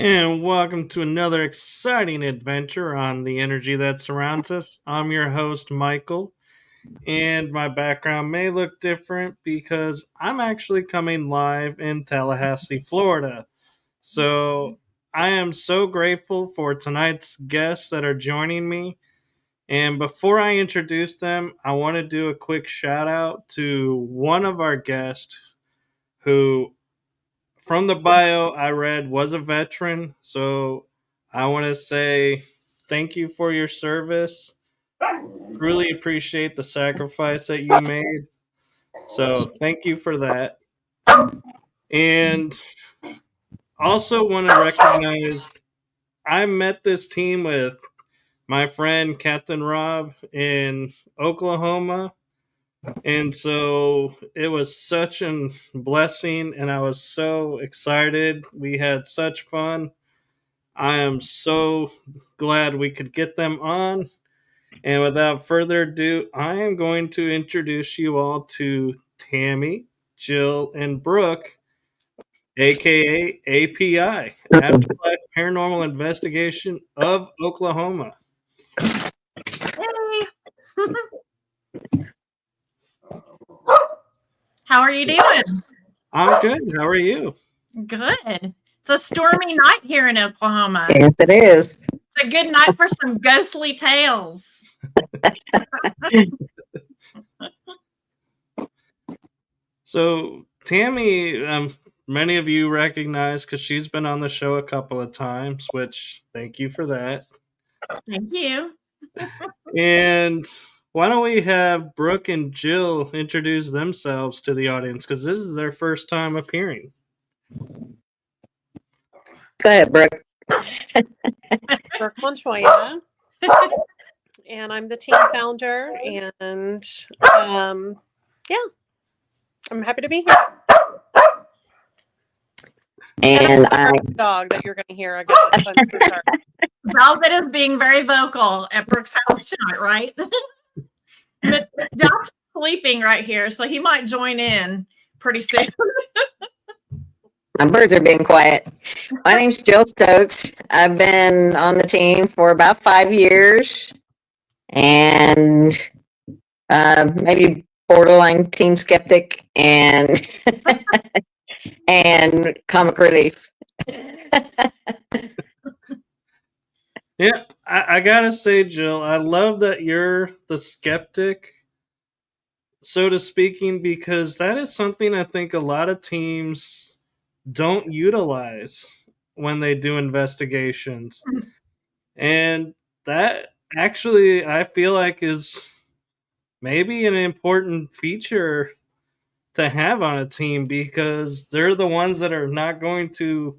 And welcome to another exciting adventure on the energy that surrounds us. I'm your host, Michael, and my background may look different because I'm actually coming live in Tallahassee, Florida. So I am so grateful for tonight's guests that are joining me. And before I introduce them, I want to do a quick shout out to one of our guests who from the bio I read was a veteran. So I want to say thank you for your service. Really appreciate the sacrifice that you made. So thank you for that. And also want to recognize I met this team with my friend Captain Rob in Oklahoma. And so it was such a blessing, and I was so excited. We had such fun. I am so glad we could get them on. And without further ado, I am going to introduce you all to Tammy, Jill, and Brooke, aka API, Afterlife Paranormal Investigation of Oklahoma. Hey. How are you doing? I'm good. How are you? Good. It's a stormy night here in Oklahoma. Yes, it is. It's a good night for some ghostly tales. So, Tammy, many of you recognize because she's been on the show a couple of times, which thank you for that. Thank you. And why don't we have Brooke and Jill introduce themselves to the audience because this is their first time appearing. Go ahead, Brooke. Brooke Montoya, and I'm the team founder, and yeah, I'm happy to be here. And I dog that you're going to hear again. I'm so sorry. Velvet is being very vocal at Brooke's house tonight, right? But Doc's sleeping right here, so he might join in pretty soon. my birds are being quiet. My name's Jill Stokes. I've been on the team for about 5 years, and maybe borderline team skeptic and and comic relief. Yeah, I gotta say, Jill, I love that you're the skeptic, so to speaking, because that is something I think a lot of teams don't utilize when they do investigations. And that actually, I feel like, is maybe an important feature to have on a team because they're the ones that are not going to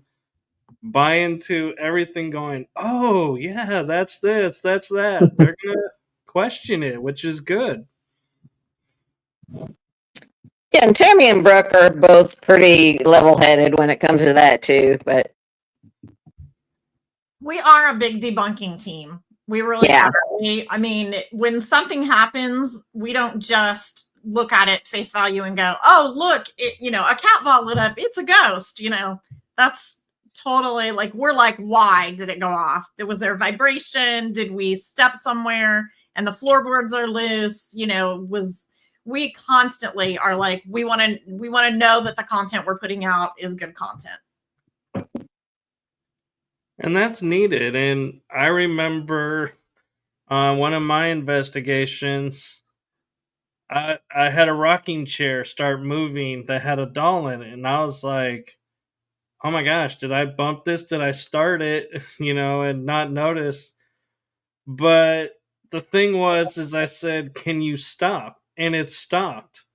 buy into everything going, oh, yeah, that's this, that's that. They're going to question it, which is good. Yeah, and Tammy and Brooke are both pretty level-headed when it comes to that too. But We are a big debunking team. We really Yeah. are. I mean, when something happens, we don't just look at it face value and go, oh, look, a cat ball lit up. It's a ghost. That's totally like, we're like, why did it go off? Was there vibration? Did we step somewhere and the floorboards are loose? We constantly are like, we want to know that the content we're putting out is good content. And that's needed. And I remember one of my investigations, I had a rocking chair start moving that had a doll in it. And I was like, oh my gosh, did I bump this? Did I start it? And not notice. But the thing is I said, can you stop? And it stopped.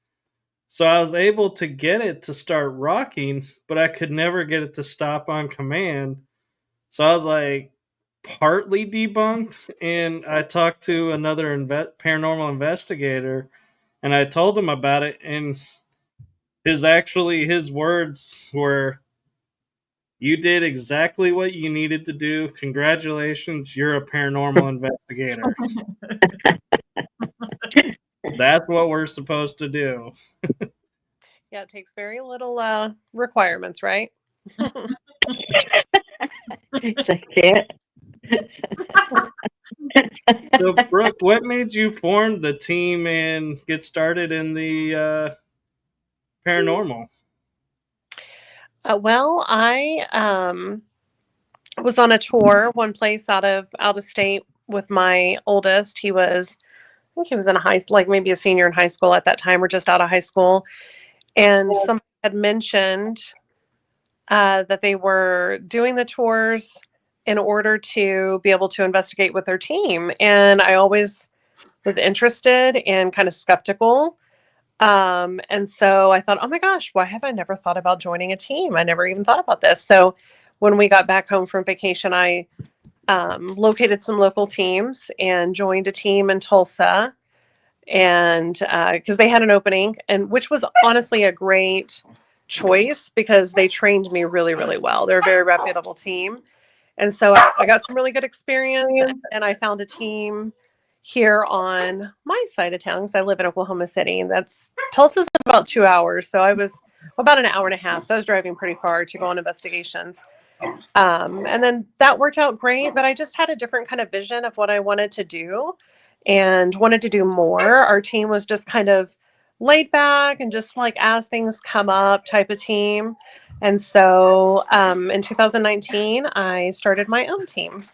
So I was able to get it to start rocking, but I could never get it to stop on command. So I was like, partly debunked. And I talked to another paranormal investigator, and I told him about it. And his words were, you did exactly what you needed to do. Congratulations, you're a paranormal investigator. That's what we're supposed to do. Yeah, it takes very little requirements, right? It's like, yeah. So, Brooke, what made you form the team and get started in the paranormal? Well, I was on a tour one place out of state with my oldest. I think he was in a like maybe a senior in high school at that time, or just out of high school. And somebody had mentioned that they were doing the tours in order to be able to investigate with their team. And I always was interested and kind of skeptical. And so I thought, oh my gosh, why have I never thought about joining a team? I never even thought about this. So when we got back home from vacation, I located some local teams and joined a team in Tulsa. And because they had an opening, and which was honestly a great choice because they trained me really, really well. They're a very reputable team. And so I got some really good experience, and I found a team here on my side of town because I live in Oklahoma City. That's Tulsa's about 2 hours, so I was about an hour and a half. So I was driving pretty far to go on investigations. And then that worked out great, but I just had a different kind of vision of what I wanted to do and wanted to do more. Our team was just kind of laid back and just like as things come up type of team. And so in 2019, I started my own team.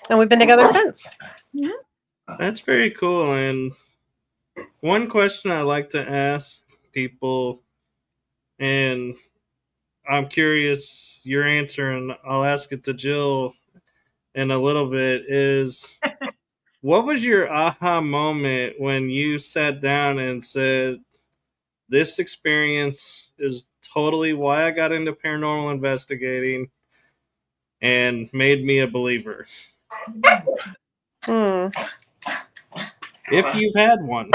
And we've been together since. That's very cool. And one question I like to ask people, and I'm curious your answer, and I'll ask it to Jill in a little bit, is what was your aha moment when you sat down and said, this experience is totally why I got into paranormal investigating and made me a believer? Hmm. If you've had one.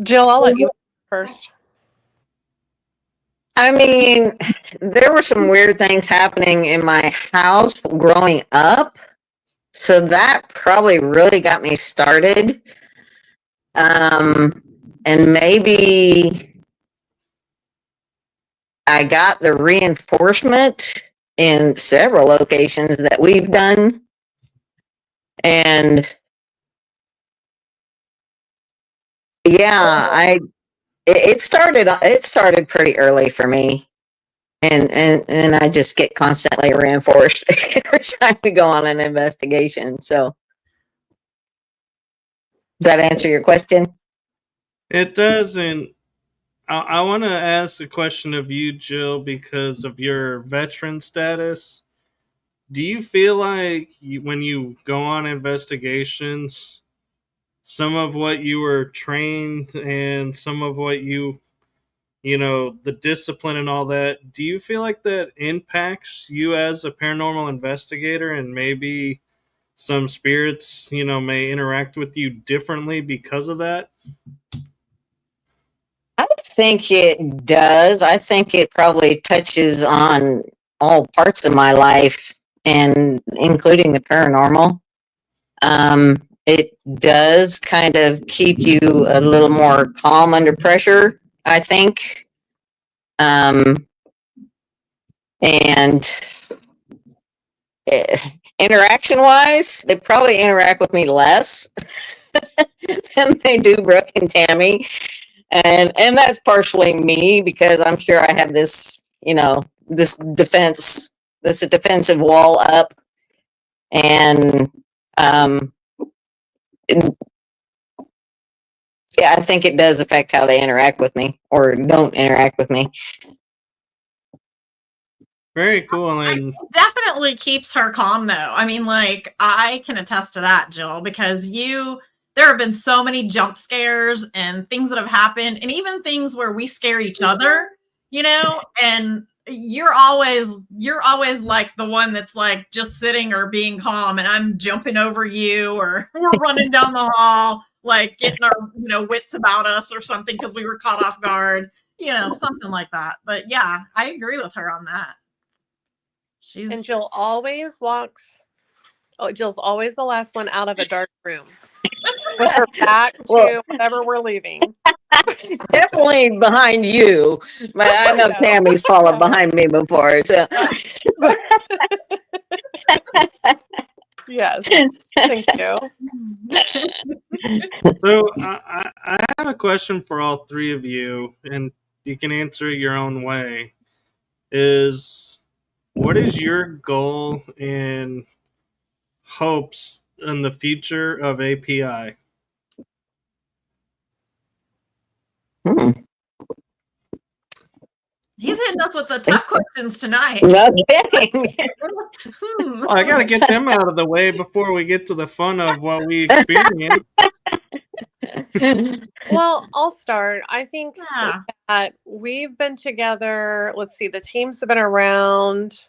Jill, I'll let you first. I mean, there were some weird things happening in my house growing up. So that probably really got me started. And maybe I got the reinforcement in several locations that we've done. And yeah, it started pretty early for me. And I just get constantly reinforced every time we go on an investigation. So does that answer your question? It does, and I want to ask a question of you, Jill, because of your veteran status. Do you feel like when you go on investigations, some of what you were trained and some of what the discipline and all that, do you feel like that impacts you as a paranormal investigator, and maybe some spirits, may interact with you differently because of that? I think it does. I think it probably touches on all parts of my life, and including the paranormal. It does kind of keep you a little more calm under pressure, I think. And interaction wise, they probably interact with me less than they do Brooke and Tammy. And that's partially me, because I'm sure I have this, this defensive wall up. And yeah, I think it does affect how they interact with me or don't interact with me. Very cool. And it definitely keeps her calm, though. I mean, like, I can attest to that, Jill, because there have been so many jump scares and things that have happened, and even things where we scare each other, and you're always like the one that's like just sitting or being calm, and I'm jumping over you, or we're running down the hall, like getting our, wits about us or something because we were caught off guard, something like that. But yeah, I agree with her on that. And Jill's always the last one out of a dark room with her back to whatever we're leaving. Definitely behind you, but I know Yeah. Tammy's followed behind me before. So Yes. Thank you. So I have a question for all three of you, and you can answer it your own way. Is what is your goal and hopes in the future of API? Hmm, He's hitting us with the tough questions tonight. no kidding. Hmm. Well, I got to get them out of the way before we get to the fun of what we experience. Well, I'll start. I think Yeah. that we've been together. Let's see, the teams have been around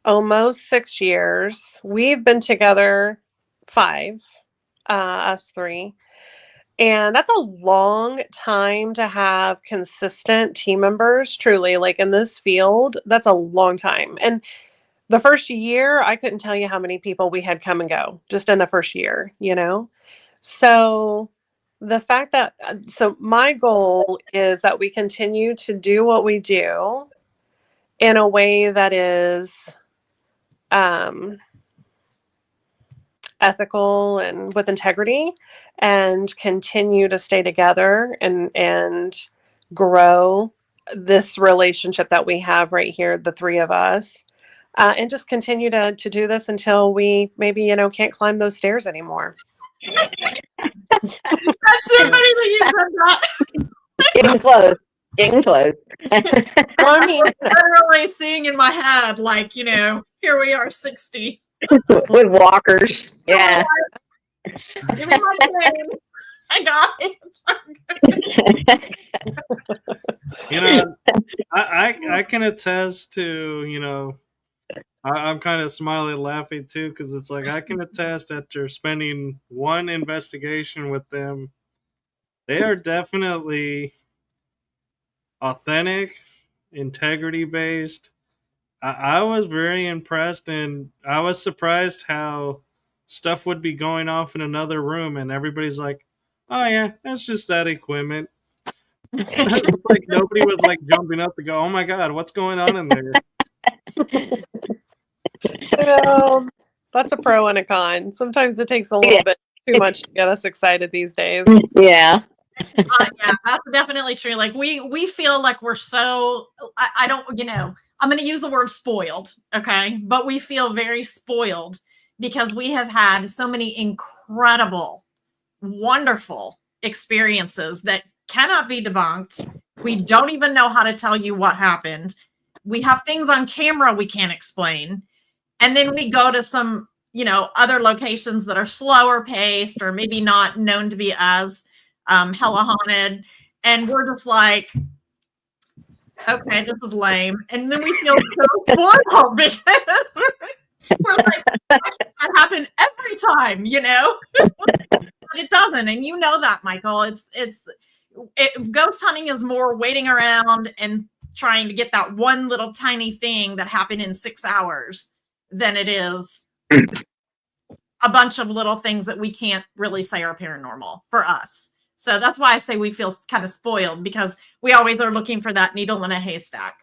almost 6 years. We've been together 5, us 3. And that's a long time to have consistent team members, truly. Like in this field, that's a long time. And the first year, I couldn't tell you how many people we had come and go just in the first year, you know? So the fact that, so my goal is that we continue to do what we do in a way that is um, ethical and with integrity, and continue to stay together and grow this relationship that we have right here, the three of us, and just continue to do this until we maybe can't climb those stairs anymore. That's so funny that you said that. Getting close. Getting close. Well, I mean, Literally seeing in my head, like, here we are 60. With walkers. Yeah. Give me my cane. I got it. You know, I can attest to, I'm kind of smiling, laughing too, because it's like I can attest after spending one investigation with them, they are definitely authentic, integrity based. I was very impressed, and I was surprised how stuff would be going off in another room, and everybody's like, "Oh yeah, that's just that equipment." It's like nobody was like jumping up to go, "Oh my god, what's going on in there?" that's a pro and a con. Sometimes it takes a little bit too much to get us excited these days. Yeah. Yeah, that's definitely true. Like we feel like we're so I don't, I'm going to use the word spoiled, okay? But we feel very spoiled because we have had so many incredible, wonderful experiences that cannot be debunked. We don't even know how to tell you what happened. We have things on camera we can't explain. And then we go to some, other locations that are slower paced or maybe not known to be as hella haunted, and we're just like, okay, this is lame. And then we feel so spoiled because we're like, that happen every time, but it doesn't. And you know that, Michael. Ghost hunting is more waiting around and trying to get that one little tiny thing that happened in 6 hours than it is a bunch of little things that we can't really say are paranormal for us. So that's why I say we feel kind of spoiled, because we always are looking for that needle in a haystack.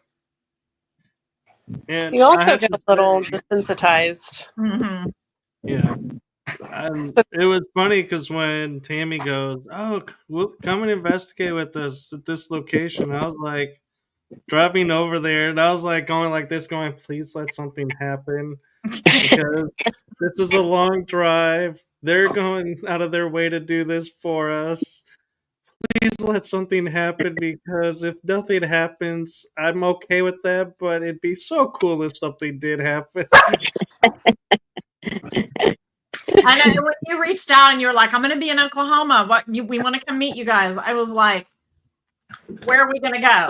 And You also get a little desensitized. Mm-hmm. Yeah. It was funny because when Tammy goes, "Oh, come and investigate with us at this location," I was like, driving over there, and I was like going like this, going, "Please let something happen," because this is a long drive. They're going out of their way to do this for us. Please let something happen, because if nothing happens, I'm okay with that, but it'd be so cool if something did happen. I know when you reached out and you were like, "I'm going to be in Oklahoma. We want to come meet you guys." I was like, "Where are we going to go?"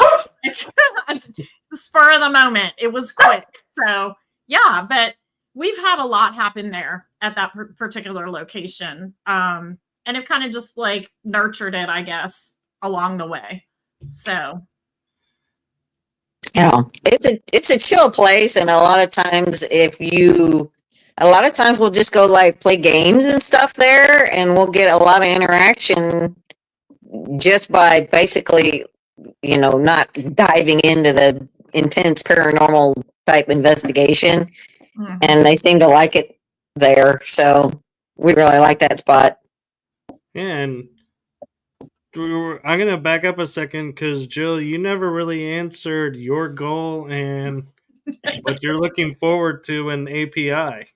The spur of the moment. It was quick. So yeah, but we've had a lot happen there at that particular location. And it kind of just like nurtured it, I guess, along the way. So Yeah, it's a chill place, and a lot of times we'll just go like play games and stuff there, and we'll get a lot of interaction just by basically, not diving into the intense paranormal type investigation, Mhm. and they seem to like it there. So we really like that spot. And I'm gonna back up a second because Jill, you never really answered your goal and what you're looking forward to in API.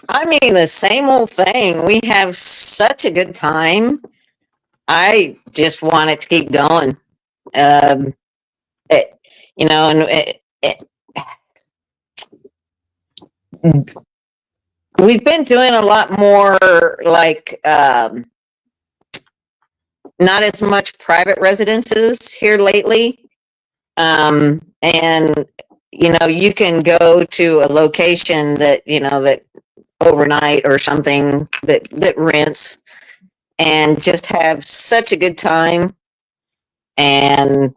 I mean, the same old thing. We have such a good time. I just want it to keep going. Um, it, and we've been doing a lot more like not as much private residences here lately. And you can go to a location that that overnight or something that rents and just have such a good time. And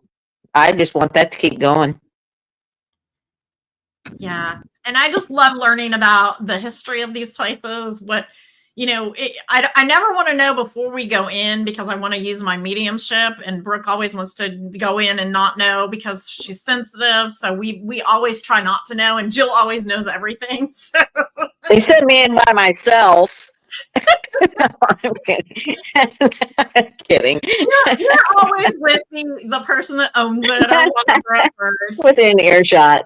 I just want that to keep going. Yeah. And I just love learning about the history of these places. I never want to know before we go in because I want to use my mediumship. And Brooke always wants to go in and not know because she's sensitive. So we always try not to know. And Jill always knows everything. So They sent me in by myself. No, I'm kidding. I'm kidding. you're always with the person that owns it. I love her first. Within earshot.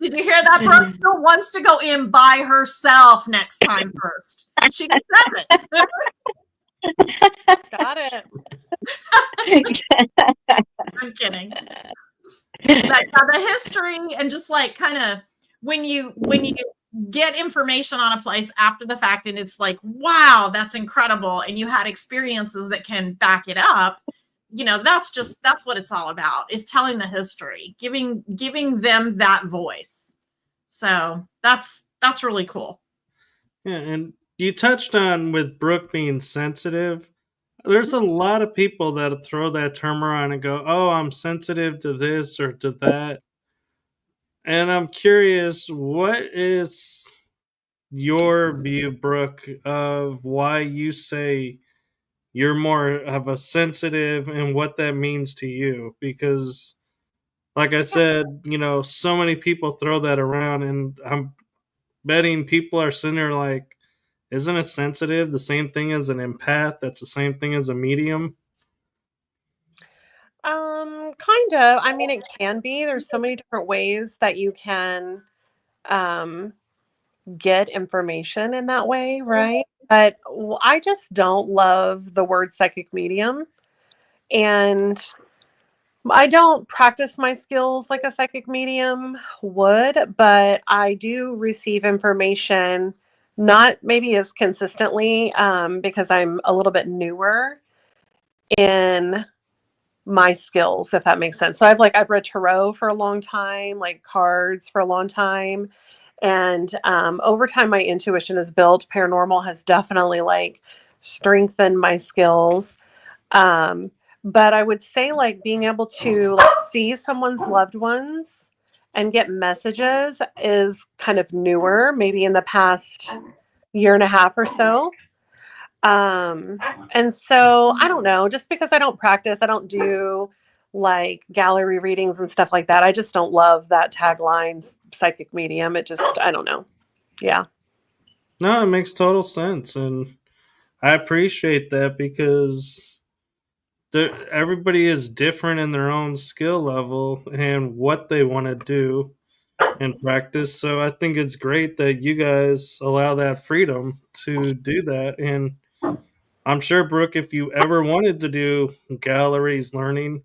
Did you hear that? Brooke still wants to go in by herself next time first. She said it. Got it. I'm kidding. But the history and just like kind of when you get information on a place after the fact and it's like, wow, that's incredible, and you had experiences that can back it up, that's what it's all about, is telling the history, giving them that voice. So that's really cool. Yeah, and you touched on with Brooke being sensitive. There's a lot of people that throw that term around and go, "Oh, I'm sensitive to this or to that." And I'm curious, what is your view, Brooke, of why you say you're more of a sensitive and what that means to you? Because, like I said, so many people throw that around, and I'm betting people are sitting there like, isn't a sensitive the same thing as an empath? That's the same thing as a medium? Kind of. I mean, it can be. There's so many different ways that you can um get information in that way, right? But I just don't love the word psychic medium. And I don't practice my skills like a psychic medium would, but I do receive information not maybe as consistently because I'm a little bit newer in my skills, if that makes sense. So I've read tarot for a long time, like cards for a long time. And over time, my intuition is built. Paranormal has definitely like strengthened my skills. Um, but I would say like being able to like see someone's loved ones and get messages is kind of newer, maybe in the past year and a half or so. Um, and so I don't know, just because I don't practice, I don't do like gallery readings and stuff like that. I just don't love that tagline, psychic medium. It just, I don't know. Yeah. No, it makes total sense. And I appreciate that because everybody is different in their own skill level and what they want to do and practice. So I think it's great that you guys allow that freedom to do that. And I'm sure, Brooke, if you ever wanted to do galleries learning,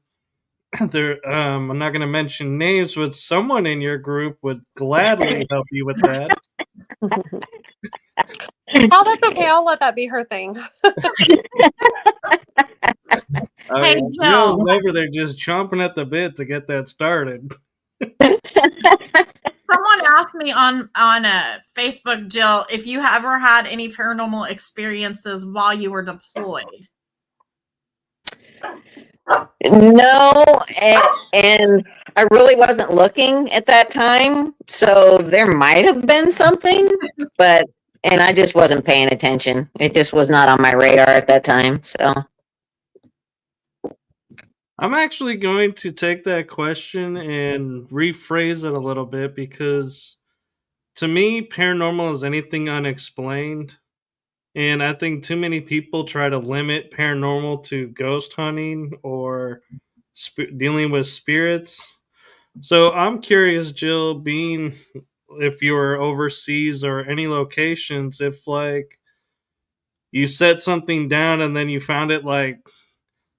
I'm not going to mention names, but someone in your group would gladly help you with that. Oh, that's okay. I'll let that be her thing. Hey, Jill's Jill. over there just chomping at the bit to get that started. Someone asked me on Facebook, Jill, if you ever had any paranormal experiences while you were deployed. No, and I really wasn't looking at that time, so there might have been something, but and I just wasn't paying attention. It just was not on my radar at that time. So I'm actually going to take that question and rephrase it a little bit because to me, paranormal is anything unexplained. And I think too many people try to limit paranormal to ghost hunting or dealing with spirits. So I'm curious, Jill, being if you were overseas or any locations, if like you set something down and then you found it like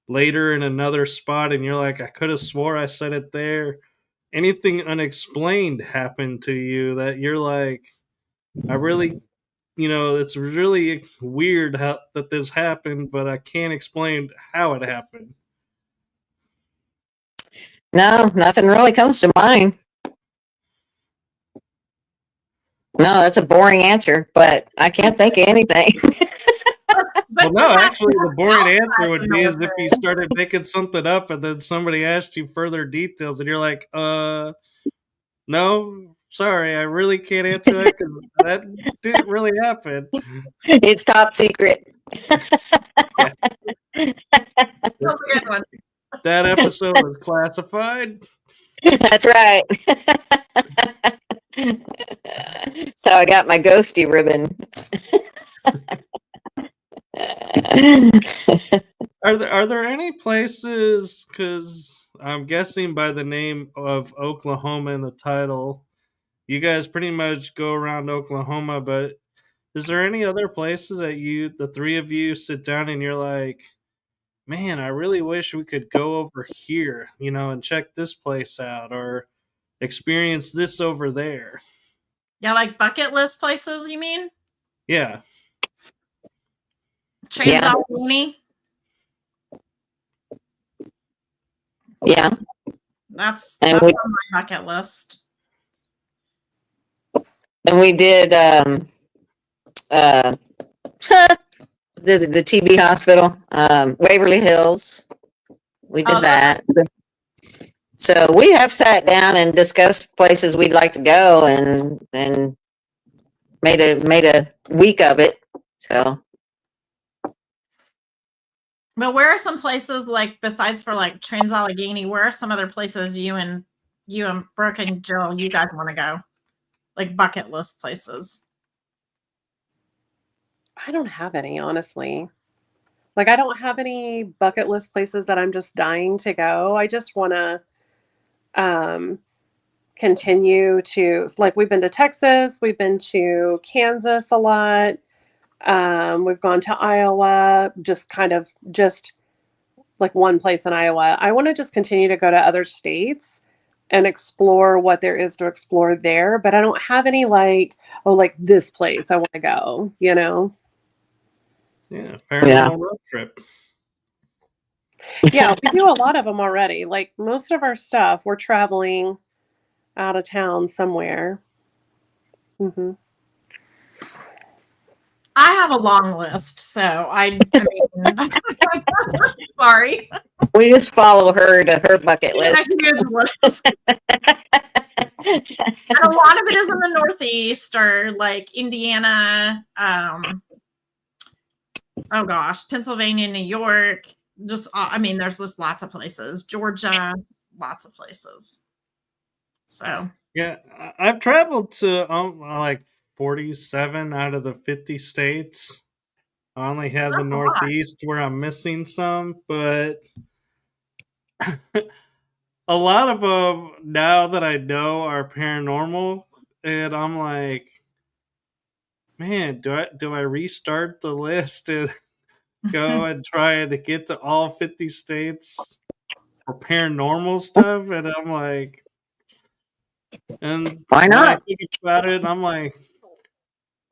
later in another spot and you're like, I could have swore I said it there. Anything unexplained happened to you that you're like, I really, it's really weird how that this happened, but I can't explain how it happened. no, nothing really comes to mind. No, that's a boring answer, but I can't think of anything. Well, no, actually, the boring answer would be is if you started making something up and then somebody asked you further details and you're like, no, sorry, I really can't answer that because that didn't really happen. It's top secret. Yeah. That's a good one. That episode was classified. That's right. So I got my ghosty ribbon. Are there any places? Because I'm guessing by the name of Oklahoma in the title, you guys pretty much go around Oklahoma. But is there any other places that the three of you, sit down and you're like, man, I really wish we could go over here, and check this place out or experience this over there? Yeah, like bucket list places, you mean? Yeah. Trans-Allegheny? Yeah. That's And on my bucket list. And we did the TB hospital, Waverly Hills. We did that. So we have sat down and discussed places we'd like to go and made a week of it. So But where are some places like besides for like Trans-Allegheny, where are some other places you and Brooke and Jill, you guys want to go? Like bucket list places. I don't have any, honestly. Like, I don't have any bucket list places that I'm just dying to go. I just want to continue to, like, we've been to Texas, we've been to Kansas a lot. We've gone to Iowa, just like one place in Iowa. I want to just continue to go to other states and explore what there is to explore there. But I don't have any like, oh, like this place I want to go, Yeah, paranormal road trip. Yeah, we do a lot of them already. Like most of our stuff, we're traveling out of town somewhere. Mm-hmm. I have a long list, so I mean, sorry. we just follow her to her bucket list. And a lot of it is in the Northeast or like Indiana, oh gosh, Pennsylvania, New York. Just, I mean, there's just lots of places. Georgia, lots of places. So yeah, I've traveled to like 47 out of the 50 states. I only have the Northeast where I'm missing some, but a lot of them now that I know are paranormal, and I'm like, man, do I restart the list and go and try to get to all 50 states for paranormal stuff? And I'm like, and why not? I think about it, and I'm like,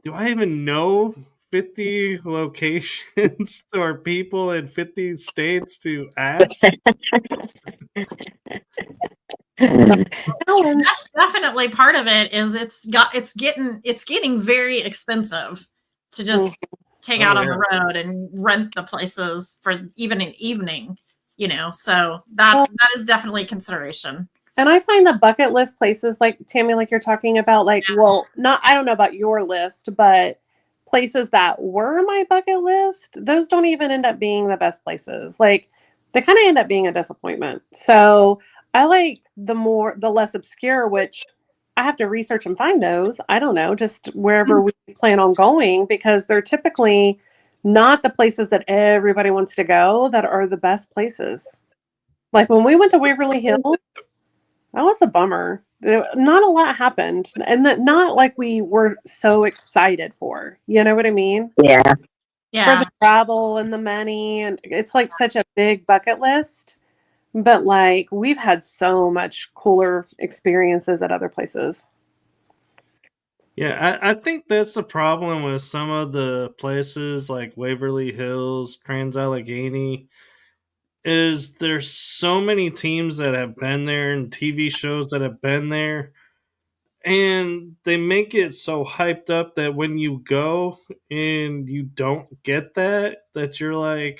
do I even know 50 locations or people in 50 states to ask? that's definitely part of it. Is it's getting very expensive to just take out on the road and rent the places for even an evening. So that is definitely a consideration. And I find the bucket list places like Tammy, like you're talking about, like, well, I don't know about your list, but places that were my bucket list, those don't even end up being the best places. Like they kind of end up being a disappointment. So I like the less obscure, which I have to research and find those. I don't know, just wherever we plan on going, because they're typically not the places that everybody wants to go that are the best places. Like when we went to Waverly Hills, that was a bummer. Not a lot happened, and that not like we were so excited for. You know what I mean? Yeah. For Yeah. the travel and the money, and it's like such a big bucket list. But like we've had so much cooler experiences at other places. Yeah, I think that's the problem with some of the places like Waverly Hills, Trans Allegheny, is there's so many teams that have been there and TV shows that have been there, and they make it so hyped up that when you go and you don't get that you're like,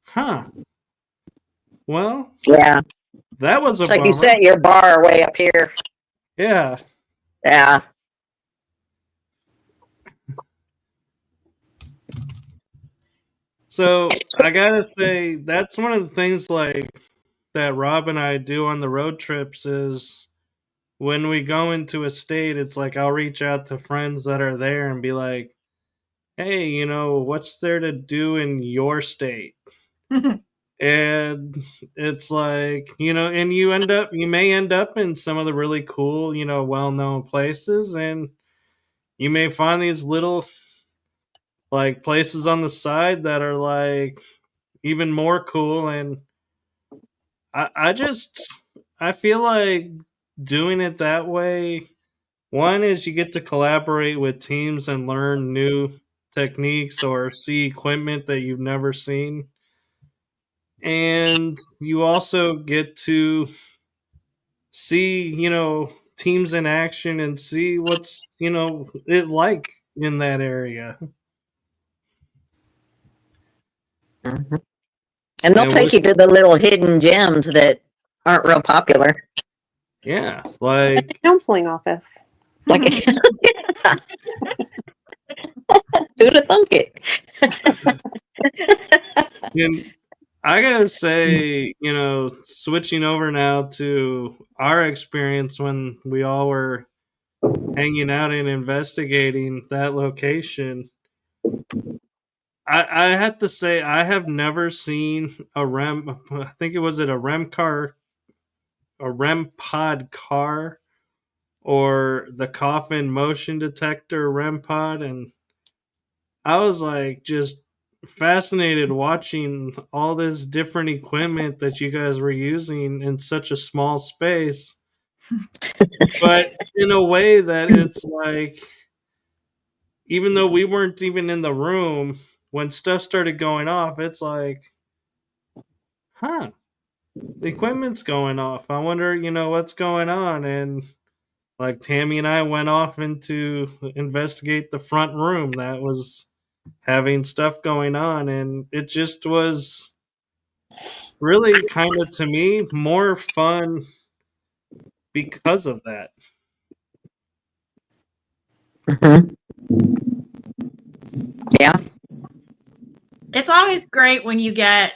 huh, well, Yeah. that was a It's like you bummer. set your bar way up here. Yeah. Yeah. So I gotta say that's one of the things like that Rob and I do on the road trips is when we go into a state, it's like I'll reach out to friends that are there and be like, hey, what's there to do in your state? And it's like, and you may end up in some of the really cool, well known places, and you may find these little like places on the side that are like even more cool. And I feel like doing it that way, one is you get to collaborate with teams and learn new techniques or see equipment that you've never seen. And you also get to see, teams in action and see what's, it like in that area. Mhm. And they'll And take with, you to the little hidden gems that aren't real popular. yeah, Like like the counseling office. Like, who'd have thunk it? and I gotta say, switching over now to our experience when we all were hanging out and investigating that location, I have to say I have never seen a REM. I think it was it a REM car, a REM pod car, or the coffin motion detector REM pod, and I was like just fascinated watching all this different equipment that you guys were using in such a small space, but in a way that it's like, even though we weren't even in the room, when stuff started going off, it's like, huh, the equipment's going off. I wonder, what's going on. And like Tammy and I went off into investigate the front room that was having stuff going on, and it just was really kind of, to me, more fun because of that. Mhm. Yeah. It's always great when you get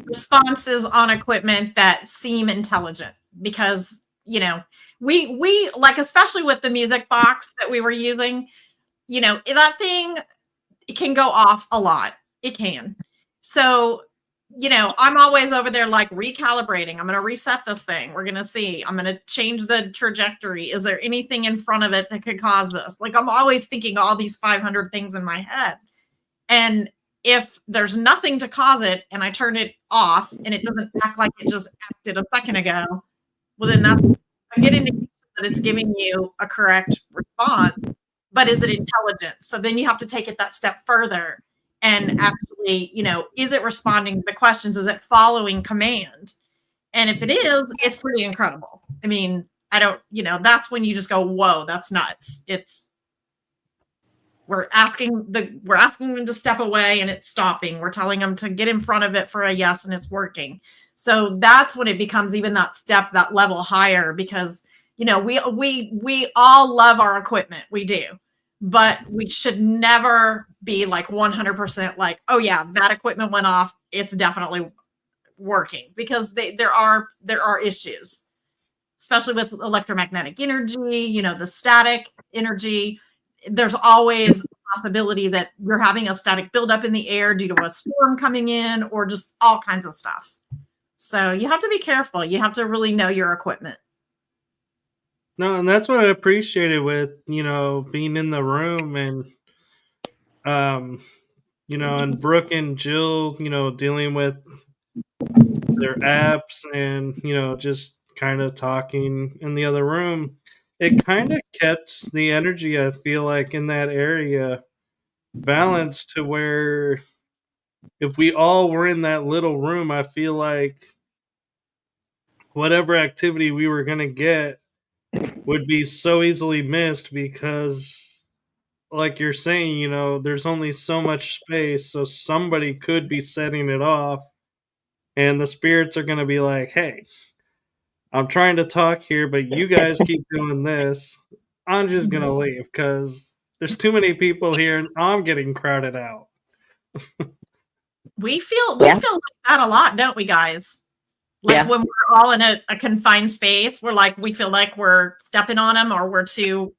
responses on equipment that seem intelligent because, we like, especially with the music box that we were using, that thing, it can go off a lot. It can. So, I'm always over there like recalibrating. I'm going to reset this thing. We're going to see. I'm going to change the trajectory. Is there anything in front of it that could cause this? Like, I'm always thinking all these 500 things in my head. And if there's nothing to cause it and I turn it off and it doesn't act like it just acted a second ago, well, then that's a good indication that it's giving you a correct response. But is it intelligent? So then you have to take it that step further and actually, is it responding to the questions? Is it following command? And if it is, it's pretty incredible. I mean, I don't, that's when you just go, whoa, that's nuts. We're asking them to step away and it's stopping. We're telling them to get in front of it for a yes and it's working. So that's when it becomes even that step, that level higher, because we all love our equipment. We do. but we should never be like 100% like, oh yeah, that equipment went off, it's definitely working, because there are issues, especially with electromagnetic energy, you know, the static energy. There's always a possibility that you're having a static buildup in the air due to a storm coming in, or just all kinds of stuff. So you have to be careful. You have to really know your equipment. No, and that's what I appreciated with, you know, being in the room and, um, you know, and Brooke and Jill, you know, dealing with their apps and, you know, just kind of talking in the other room. It kind of kept the energy, I feel like, in that area balanced to where if we all were in that little room, I feel like whatever activity we were going to get would be so easily missed because, like you're saying, you know, there's only so much space, so somebody could be setting it off, and the spirits are going to be like, hey, I'm trying to talk here, but you guys keep doing this. I'm just going to leave because there's too many people here and I'm getting crowded out. We feel Yeah. like that a lot, don't we, guys? Like Yeah. when we're all in a confined space, we're like, we feel like we're stepping on them, or we're too.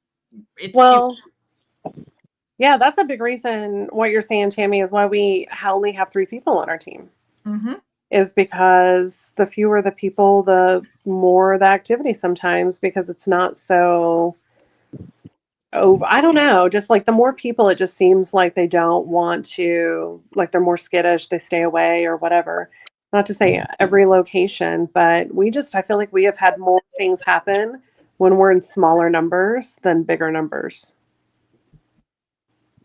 Yeah, that's a big reason what you're saying, Tammy, is why we only have 3 people on our team. Mm-hmm. Is because the fewer the people, the more the activity sometimes, because it's not so. Oh, I don't know. Just like the more people, it just seems like they don't want to, like they're more skittish, they stay away or whatever. Not to say every location, but I feel like we have had more things happen when we're in smaller numbers than bigger numbers.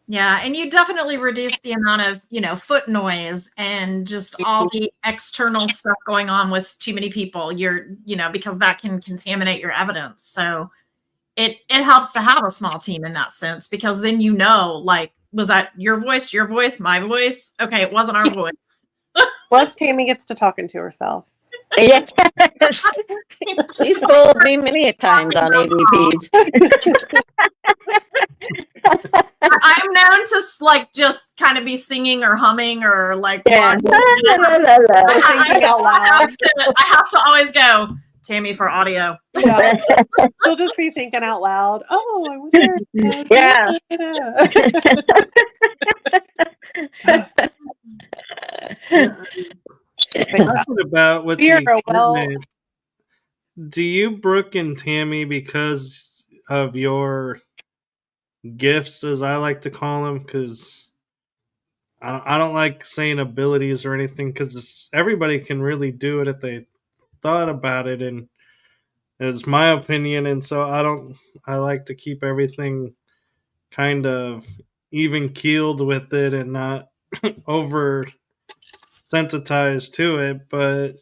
Yeah, and you definitely reduce the amount of, you know, foot noise and just all the external stuff going on with too many people. Because that can contaminate your evidence. So it helps to have a small team in that sense, because then you know, like, was that your voice, my voice? Okay, it wasn't our voice. Plus, Tammy gets to talking to herself. Yes. She's fooled me many a times on ADPs. I'm known to like just kind of be singing or humming or like. Yeah. I have to always go, Tammy, for audio. Yeah. She'll just be thinking out loud. Oh, I wonder. Yeah. Talking about with the equipment, do you, Brooke and Tammy, because of your gifts, as I like to call them, because I don't like saying abilities or anything, because everybody can really do it if they thought about it, and it's my opinion, and so I like to keep everything kind of even keeled with it and not over sensitized to it. But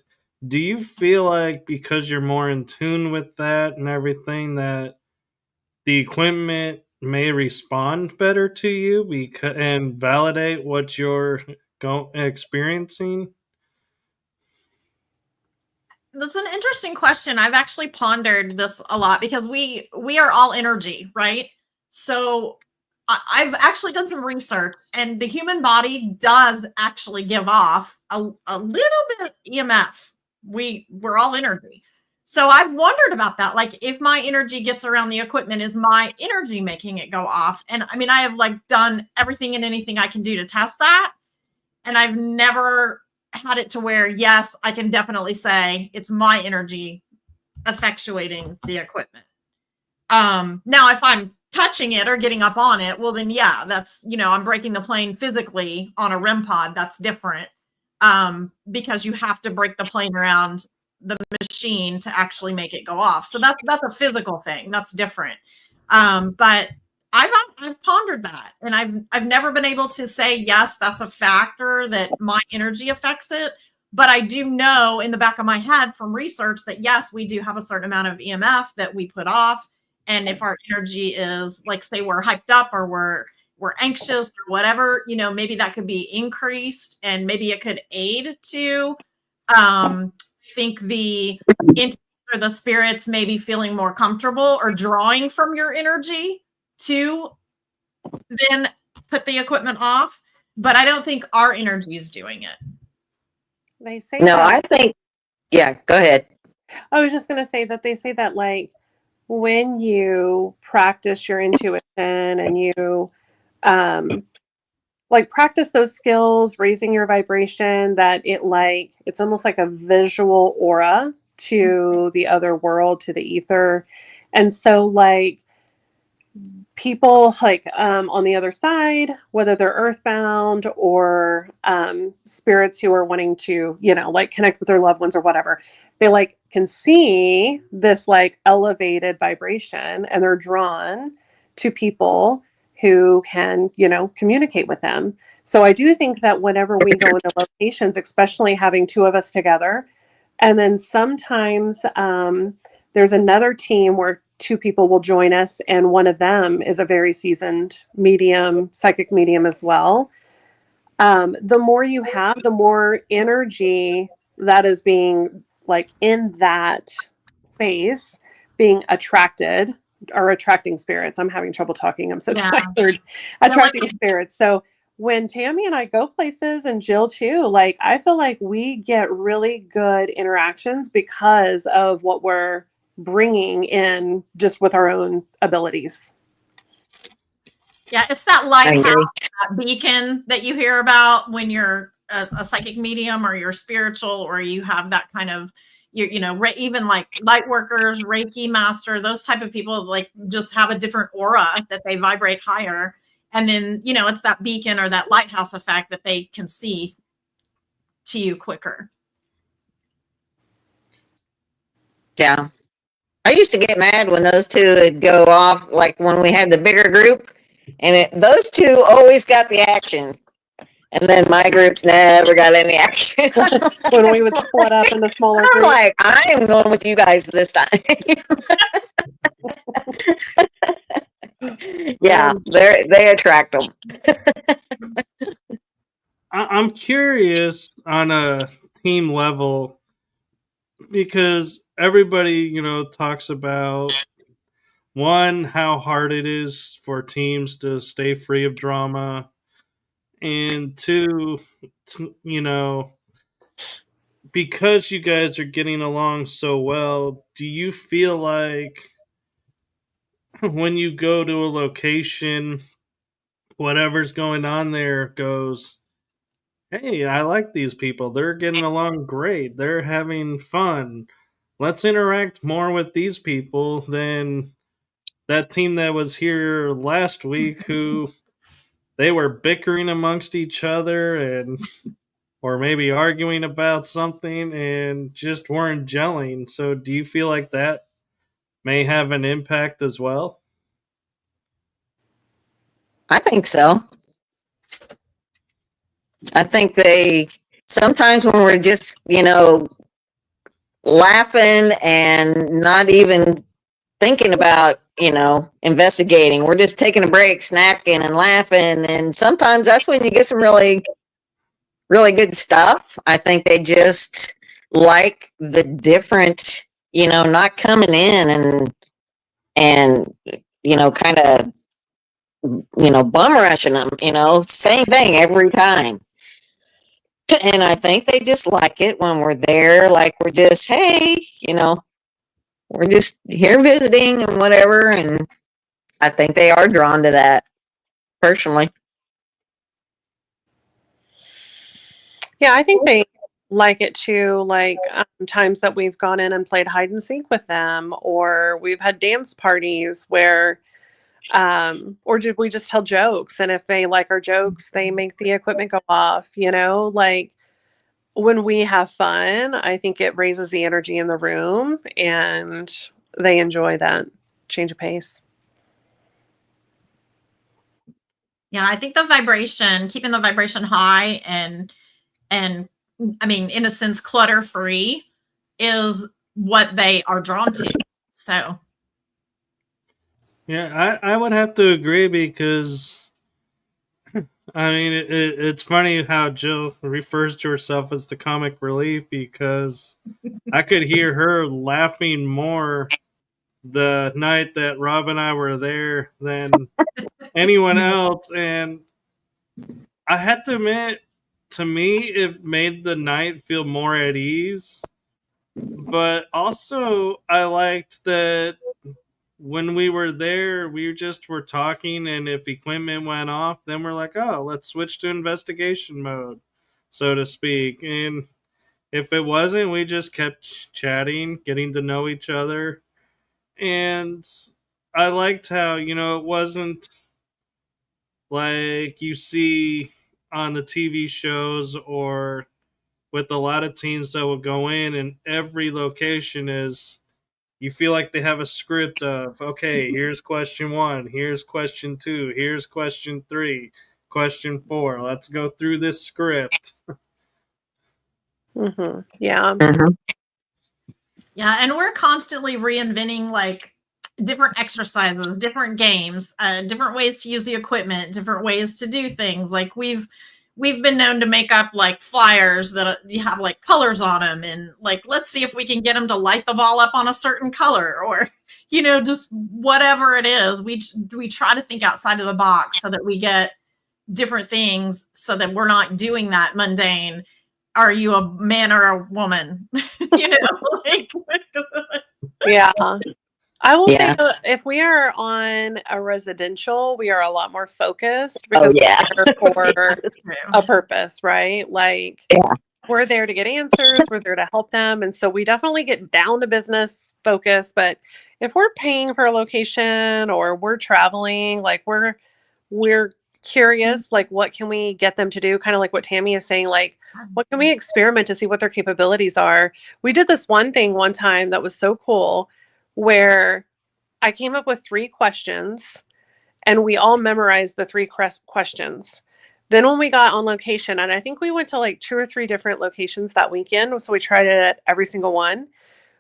do you feel like because you're more in tune with that and everything, that the equipment may respond better to you and validate what you're experiencing? That's an interesting question. I've actually pondered this a lot, because we are all energy, right? So I've actually done some research, and the human body does actually give off a little bit of EMF. We're all energy. So I've wondered about that. Like, if my energy gets around the equipment, is my energy making it go off? And I mean, I have like done everything and anything I can do to test that. And I've never had it to where, yes, I can definitely say it's my energy effectuating the equipment. Now, if I'm touching it or getting up on it, well, then yeah, that's, I'm breaking the plane physically on a REM pod. That's different, because you have to break the plane around the machine to actually make it go off. So that's a physical thing. That's different. But I've pondered that, and I've never been able to say yes, that's a factor that my energy affects it. But I do know in the back of my head from research that yes, we do have a certain amount of EMF that we put off. And if our energy is, like, say we're hyped up or we're anxious or whatever, maybe that could be increased, and maybe it could aid to I think the entity or the spirits maybe feeling more comfortable or drawing from your energy to then put the equipment off. But I don't think our energy is doing it. They say No, that. I think, yeah, go ahead. I was just going to say that they say that, like, when you practice your intuition and you, like, practice those skills, raising your vibration, that it's almost like a visual aura to the other world, to the ether. And so, like, people like on the other side, whether they're earthbound or spirits who are wanting to, like, connect with their loved ones or whatever, they like can see this like elevated vibration and they're drawn to people who can, communicate with them. So I do think that whenever we go into locations, especially having two of us together, and then sometimes there's another team where two people will join us, and one of them is a very seasoned medium, psychic medium as well. The more you have, the more energy that is being like in that space being attracted or attracting spirits. I'm having trouble talking. I'm so tired. Attracting spirits. So when Tammy and I go places, and Jill too, like, I feel like we get really good interactions because of what we're bringing in just with our own abilities. Yeah, it's that lighthouse, that beacon that you hear about when you're a psychic medium or you're spiritual, or you have that kind of, even like light workers, Reiki master, those type of people, like, just have a different aura that they vibrate higher. And then, it's that beacon or that lighthouse effect that they can see to you quicker. Yeah. I used to get mad when those two would go off, like when we had the bigger group, and those two always got the action. And then my groups never got any action. When we would split up into smaller I'm groups. like, I am going with you guys this time. Yeah, they attract them. I'm curious on a team level because everybody, talks about one, how hard it is for teams to stay free of drama, and two, because you guys are getting along so well, do you feel like when you go to a location, whatever's going on there goes, hey, I like these people. They're getting along great. They're having fun. Let's interact more with these people than that team that was here last week who they were bickering amongst each other and or maybe arguing about something and just weren't gelling. So do you feel like that may have an impact as well? I think so. I think they sometimes when we're just, laughing and not even thinking about, investigating, we're just taking a break, snacking and laughing. And sometimes that's when you get some really, really good stuff. I think they just like the different, not coming in and, kind of, bum rushing them, same thing every time. And I think they just like it when we're there, like we're just, hey, we're just here visiting and whatever. And I think they are drawn to that, personally. Yeah, I think they like it too. Like times that we've gone in and played hide and seek with them, or we've had dance parties where, or did we just tell jokes? And if they like our jokes, they make the equipment go off. Like, when we have fun, I think it raises the energy in the room, and they enjoy that change of pace. Yeah, I think keeping the vibration high and I mean, in a sense, clutter free is what they are drawn to. So, Yeah, I would have to agree because I mean it's funny how Jill refers to herself as the comic relief because I could hear her laughing more the night that Rob and I were there than anyone else. And I had to admit, to me, it made the night feel more at ease. But also, I liked that when we were there, we just were talking, and if equipment went off, then we're like, oh, let's switch to investigation mode, so to speak. And if it wasn't, we just kept chatting, getting to know each other. And I liked how, it wasn't like you see on the TV shows or with a lot of teams that will go in and every location is, you feel like they have a script of, okay, here's question 1, here's question 2, here's question 3, question 4. Let's go through this script. Yeah. Yeah, and we're constantly reinventing like different exercises, different games, different ways to use the equipment, different ways to do things. Like we've been known to make up like flyers that you have like colors on them, and like let's see if we can get them to light the ball up on a certain color, or just whatever it is. We try to think outside of the box so that we get different things, so that we're not doing that mundane. Are you a man or a woman? Like Yeah. I will Yeah. say if we are on a residential, we are a lot more focused Oh, because yeah. we're there for a purpose, right? Like we're there to get answers, we're there to help them. And so we definitely get down to business focus. But if we're paying for a location or we're traveling, like we're curious, like what can we get them to do? Kind of like what Tammy is saying, like what can we experiment to see what their capabilities are? We did this one thing one time that was so cool where I came up with 3 questions and we all memorized the 3 questions. Then when we got on location, and I think we went to like 2 or 3 different locations that weekend, so we tried it at every single one.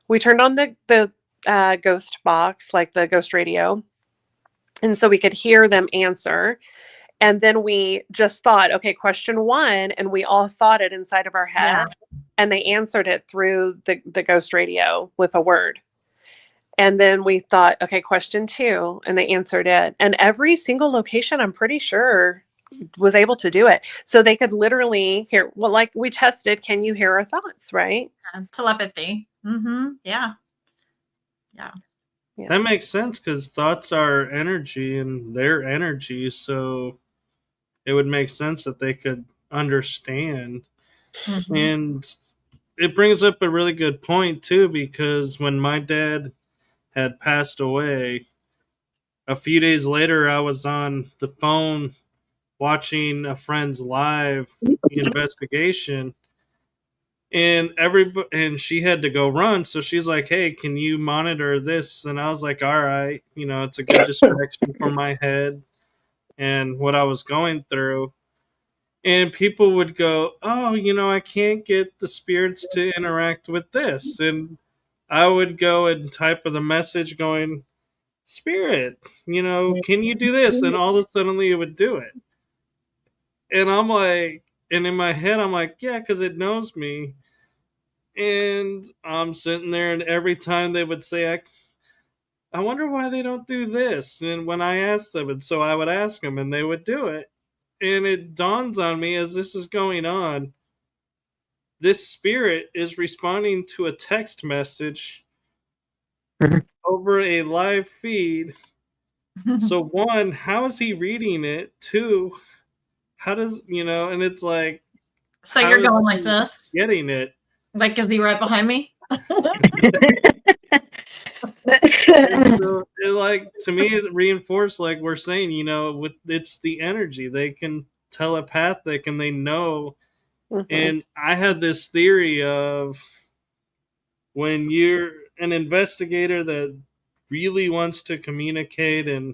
We turned on the ghost box, like the ghost radio, and so we could hear them answer. And then we just thought, okay, question 1, and we all thought it inside of our head, and they answered it through the ghost radio with a word. And then we thought, okay, question 2, and they answered it. And every single location, I'm pretty sure, was able to do it. So they could literally hear, well, like we tested, can you hear our thoughts, right? Telepathy. Yeah. That makes sense because thoughts are energy and they're energy, so it would make sense that they could understand. And it brings up a really good point too, because when my dad had passed away, a few days later I was on the phone watching a friend's live investigation, and she had to go run, so she's like, hey, can you monitor this? And I was like, all right, it's a good distraction from my head and what I was going through. And people would go, oh, I can't get the spirits to interact with this. And I would go and type of the message going, spirit, can you do this? And all of a sudden it would do it. And I'm like, and in my head, I'm like, yeah, because it knows me. And I'm sitting there, and every time they would say, I wonder why they don't do this. And when I asked them, and so I would ask them, and they would do it. And it dawns on me as this is going on, this spirit is responding to a text message over a live feed. So 1, how is he reading it? 2, how does, and it's like, so you're going like this? Getting it. Like, is he right behind me? So like, to me, it reinforced, like we're saying, with it's the energy. They can telepathic and they know. And I had this theory of when you're an investigator that really wants to communicate and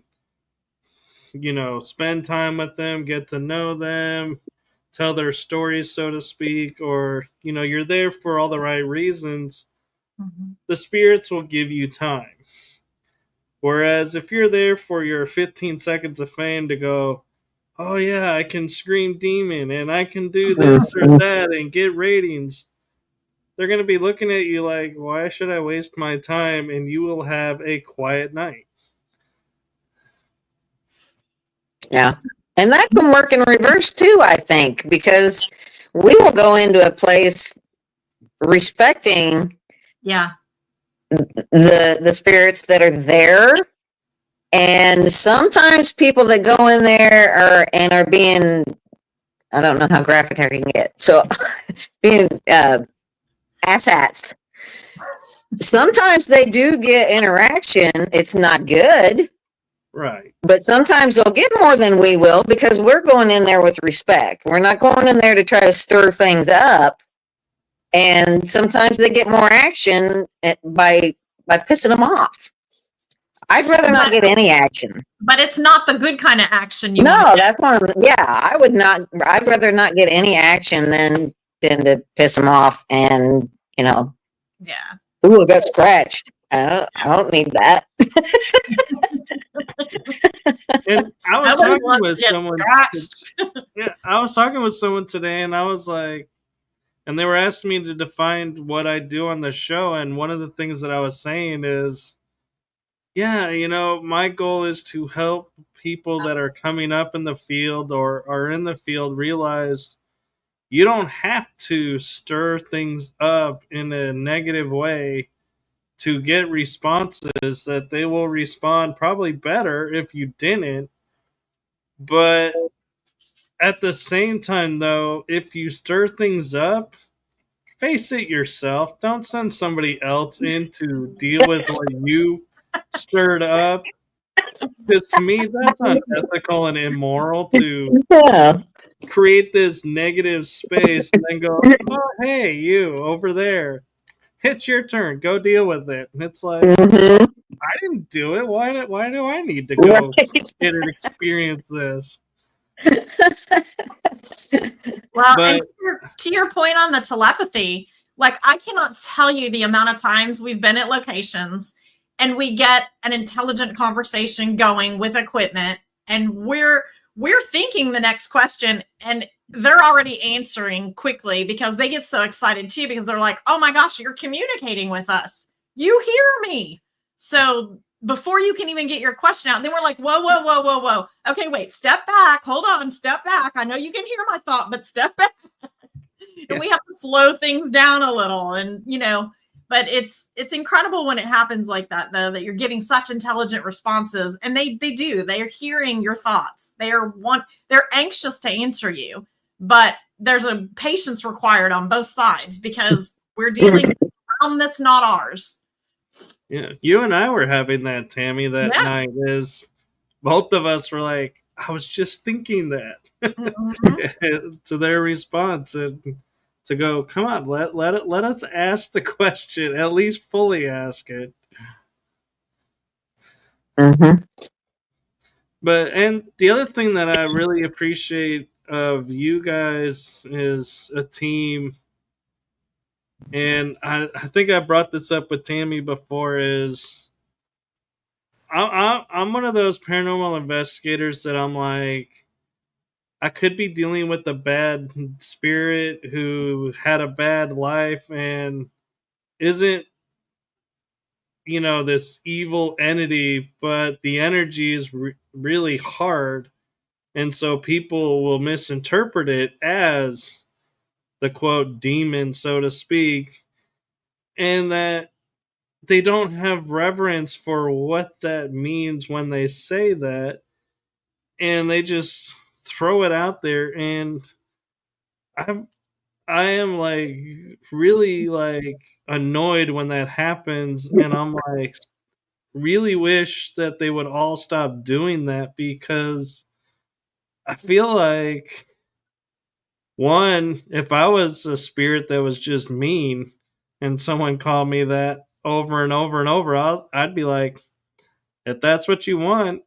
spend time with them, get to know them, tell their stories, so to speak, or you're there for all the right reasons, the spirits will give you time. Whereas if you're there for your 15 seconds of fame to go, oh yeah, I can scream demon and I can do this or that and get ratings, they're going to be looking at you like, why should I waste my time? And you will have a quiet night. Yeah. And that can work in reverse too, I think, because we will go into a place respecting Yeah. the spirits that are there. And sometimes people that go in there are being, I don't know how graphic I can get. So being asshats. Sometimes they do get interaction. It's not good. Right. But sometimes they'll get more than we will because we're going in there with respect. We're not going in there to try to stir things up. And sometimes they get more action by pissing them off. I'd rather not get any action. But it's not the good kind of action you No, want. that's what I would not. I'd rather not get any action than to piss them off and, Yeah. ooh, I got scratched. I don't need that. And I was Nobody talking wants with to get someone. scratched. Yeah, I was talking with someone today, and I was like, and they were asking me to define what I do on the show, and one of the things that I was saying is, yeah, my goal is to help people that are coming up in the field or are in the field realize you don't have to stir things up in a negative way to get responses, that they will respond probably better if you didn't. But at the same time, though, if you stir things up, face it yourself. Don't send somebody else in to deal with what you stirred up. Because to me, that's unethical and immoral to Yeah. create this negative space and then go, oh, hey, you over there. It's your turn. Go deal with it. And it's like, Mm-hmm. I didn't do it. Why do I need to go Right. get and experience this? Well, and But to your point on the telepathy, like I cannot tell you the amount of times we've been at locations and we get an intelligent conversation going with equipment and we're thinking the next question and they're already answering quickly because they get so excited too because they're like, "Oh my gosh, you're communicating with us. You hear me." So before you can even get your question out, then we're like, whoa, whoa, whoa, whoa, whoa. Okay, wait, step back. Hold on, step back. I know you can hear my thought, but step back. And we have to slow things down a little. And but it's incredible when it happens like that, though, that you're getting such intelligent responses. And they do. They are hearing your thoughts. They're anxious to answer you, but there's a patience required on both sides because we're dealing with a realm that's not ours. yeah, you and I were having that, Tammy, that night. Is both of us were like, I was just thinking that to their response, and to go, come on, let us ask the question, at least fully ask it. Mm-hmm. But and the other thing that I really appreciate of you guys is a team, and I think I brought this up with Tammy before. Is I'm one of those paranormal investigators that I'm like, I could be dealing with a bad spirit who had a bad life and isn't, this evil entity, but the energy is really hard. And so people will misinterpret it as the quote demon, so to speak, and that they don't have reverence for what that means when they say that. And they just throw it out there. And I'm I am like really like annoyed when that happens, and I'm like really wish that they would all stop doing that because I feel like one, if I was a spirit that was just mean and someone called me that over and over and over, I'd be like, if that's what you want,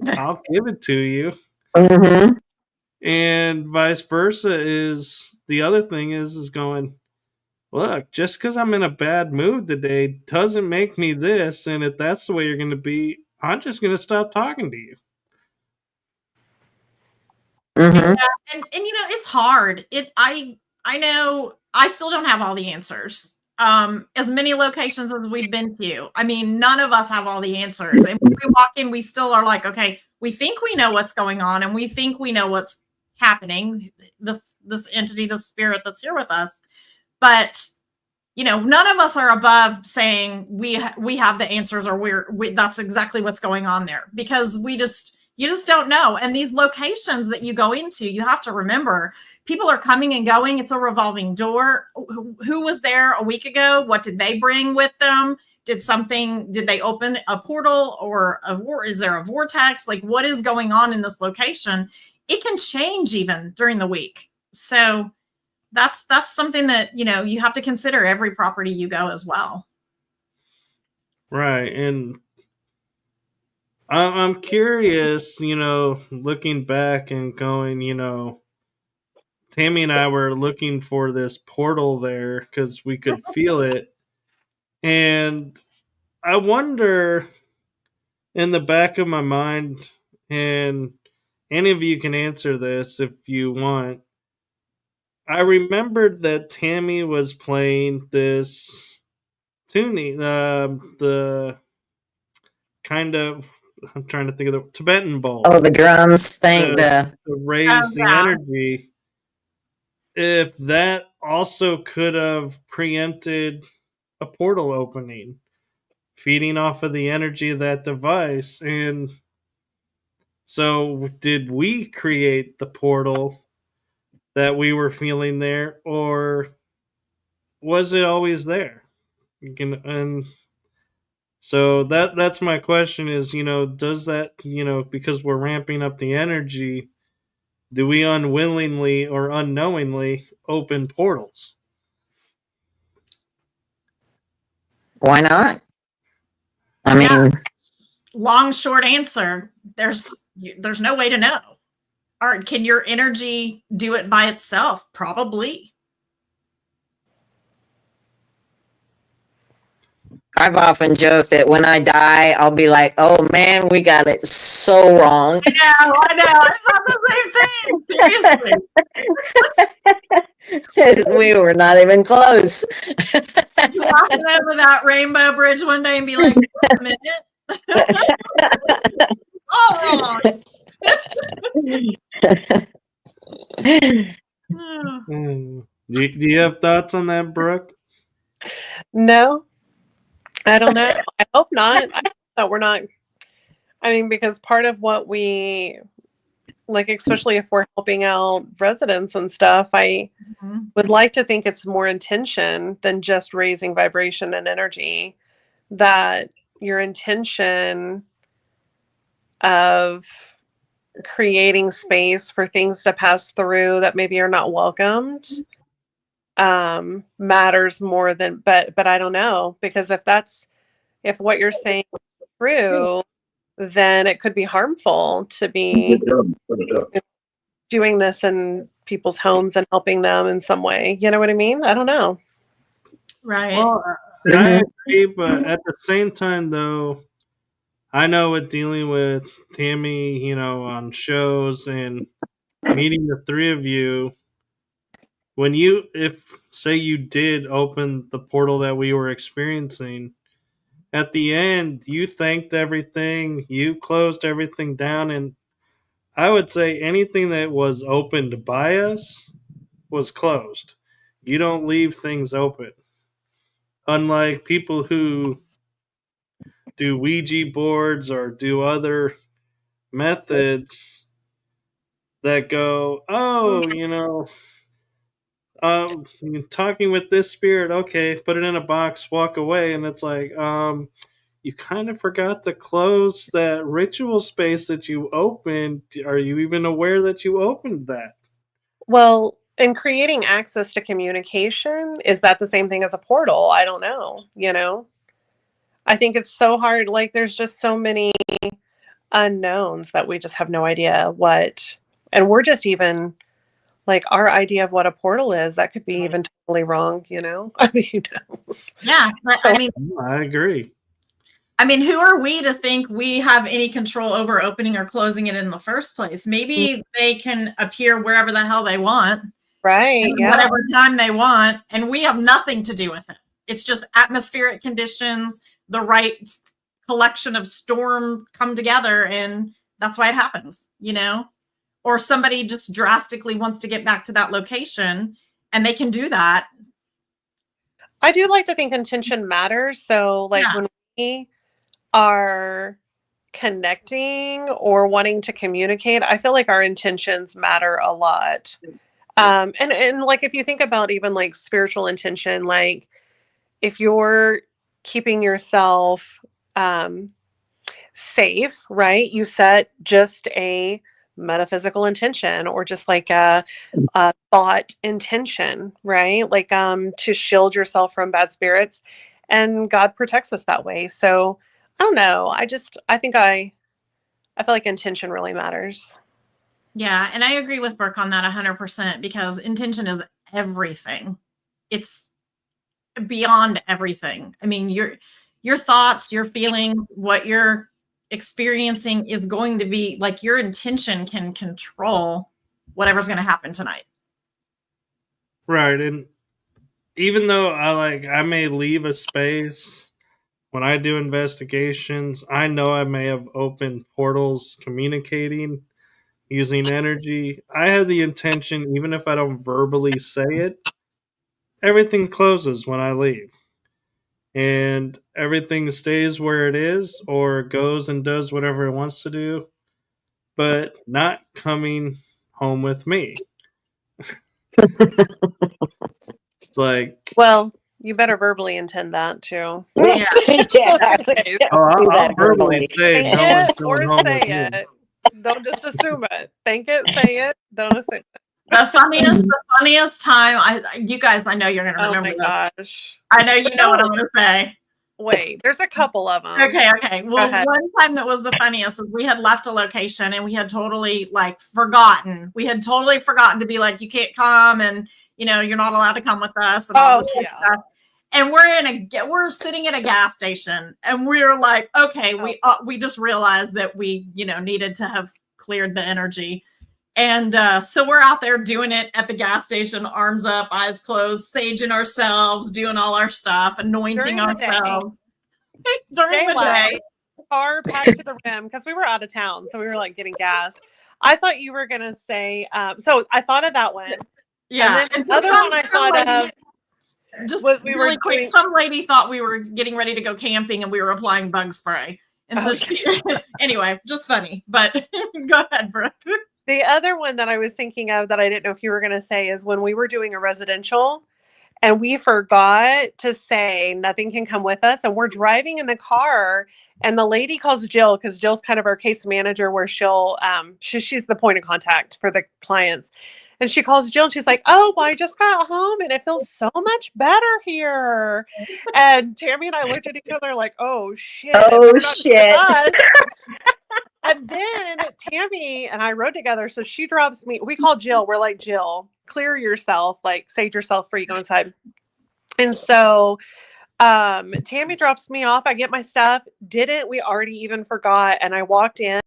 I'll give it to you. Mm-hmm. And vice versa is the other thing is going, look, just because I'm in a bad mood today doesn't make me this. And if that's the way you're going to be, I'm just going to stop talking to you. Mm-hmm. And it's hard. I know I still don't have all the answers. as many locations as we've been to, I mean, none of us have all the answers. And when we walk in, we still are like, okay, we think we know what's going on, and we think we know what's happening. This entity, this spirit that's here with us, but none of us are above saying we have the answers, or that's exactly what's going on there, because you just don't know. And these locations that you go into, you have to remember, people are coming and going. It's a revolving door. Who was there a week ago? What did they bring with them? Did they open a portal, or is there a vortex? Like, what is going on in this location? It can change even during the week. So that's something that, you have to consider every property you go as well. Right. And I'm curious, looking back and going, Tammy and I were looking for this portal there because we could feel it. And I wonder, in the back of my mind, and any of you can answer this if you want, I remembered that Tammy was playing this tuning, the kind of, I'm trying to think of the Tibetan bowl. Oh, the drums thing, to raise the energy. If that also could have preempted a portal opening, feeding off of the energy of that device. And so, did we create the portal that we were feeling there, or was it always there? And so that's my question is, does that, because we're ramping up the energy, do we unwillingly or unknowingly open portals? Why not? I mean, long, short answer, there's no way to know. Or can your energy do it by itself? Probably. I've often joked that when I die, I'll be like, oh man, we got it so wrong. I know. I thought the same thing. Seriously. We were not even close. Walking over that rainbow bridge one day and be like, wait a minute. All wrong. Do you have thoughts on that, Brooke? No, I don't know. I hope not. I hope that we're not. I mean, because part of what we like, especially if we're helping out residents and stuff, I would like to think it's more intention than just raising vibration and energy. That your intention of creating space for things to pass through that maybe are not welcomed matters more than, but I don't know, because if what you're saying is true, then it could be harmful to be doing this in people's homes and helping them in some way. You know what I mean? I don't know. Right. Well, I agree, but at the same time, though, I know with dealing with Tammy, on shows and meeting the three of you, if say you did open the portal that we were experiencing, at the end, you thanked everything, you closed everything down, and I would say anything that was opened by us was closed. You don't leave things open. Unlike people who do Ouija boards or do other methods that go, talking with this spirit, okay, put it in a box, walk away, and it's like, you kind of forgot to close that ritual space that you opened. Are you even aware that you opened that? Well, in creating access to communication, is that the same thing as a portal? I don't know, I think it's so hard. Like, there's just so many unknowns that we just have no idea what, and we're just even like, our idea of what a portal is, that could be even totally wrong, I mean, who knows? Yeah, but I mean, I agree. I mean, who are we to think we have any control over opening or closing it in the first place? Maybe they can appear wherever the hell they want. Right. Yeah. Whatever time they want, and we have nothing to do with it. It's just atmospheric conditions, the right collection of storm come together, and that's why it happens, or somebody just drastically wants to get back to that location and they can do that. I do like to think intention matters. So like when we are connecting or wanting to communicate, I feel like our intentions matter a lot. And like if you think about even like spiritual intention, like if you're keeping yourself safe, right? You set just a metaphysical intention or just like a thought intention, right? Like to shield yourself from bad spirits, and God protects us that way. So I don't know. I feel like intention really matters. Yeah, and I agree with Brooke on that 100% because intention is everything. It's beyond everything. I mean, your thoughts, your feelings, what you're experiencing is going to be like your intention can control whatever's going to happen tonight. Right, and even though I may leave a space when I do investigations, I know I may have opened portals communicating using energy. I have the intention, even if I don't verbally say it, everything closes when I leave. And everything stays where it is or goes and does whatever it wants to do, but not coming home with me. It's like, well, you better verbally intend that too. Yeah. I'll verbally say no one's going home say with me. it. Don't just assume it. Think it, say it. Don't assume it. The funniest time, you guys, I know you're going to remember. Oh my gosh! I know you know what I'm going to say. Wait, there's a couple of them. Okay. Well, one time that was the funniest is we had left a location and we had totally forgotten. We had totally forgotten to be like, you can't come, and you're not allowed to come with us, and all this stuff. And we're sitting at a gas station, and we're like, okay, we just realized that we needed to have cleared the energy. And so we're out there doing it at the gas station, arms up, eyes closed, saging ourselves, doing all our stuff, anointing ourselves. During the day. Car packed to the rim because we were out of town. So we were getting gas. I thought you were going to say, so I thought of that one. Yeah. And then the other one I thought of just was we really quick. Some lady thought we were getting ready to go camping and we were applying bug spray. And so anyway, just funny. But go ahead, Brooke. The other one that I was thinking of that I didn't know if you were going to say is when we were doing a residential and we forgot to say nothing can come with us. And we're driving in the car and the lady calls Jill because Jill's kind of our case manager where she'll, she's the point of contact for the clients. And she calls Jill and she's like, oh, well, I just got home and it feels so much better here. And Tammy and I looked at each other like, oh, shit. Oh, shit. And then Tammy and I rode together. So she drops me. We call Jill. We're like, Jill, clear yourself, sage yourself free, go inside. And so Tammy drops me off. I get my stuff. We already even forgot. And I walked in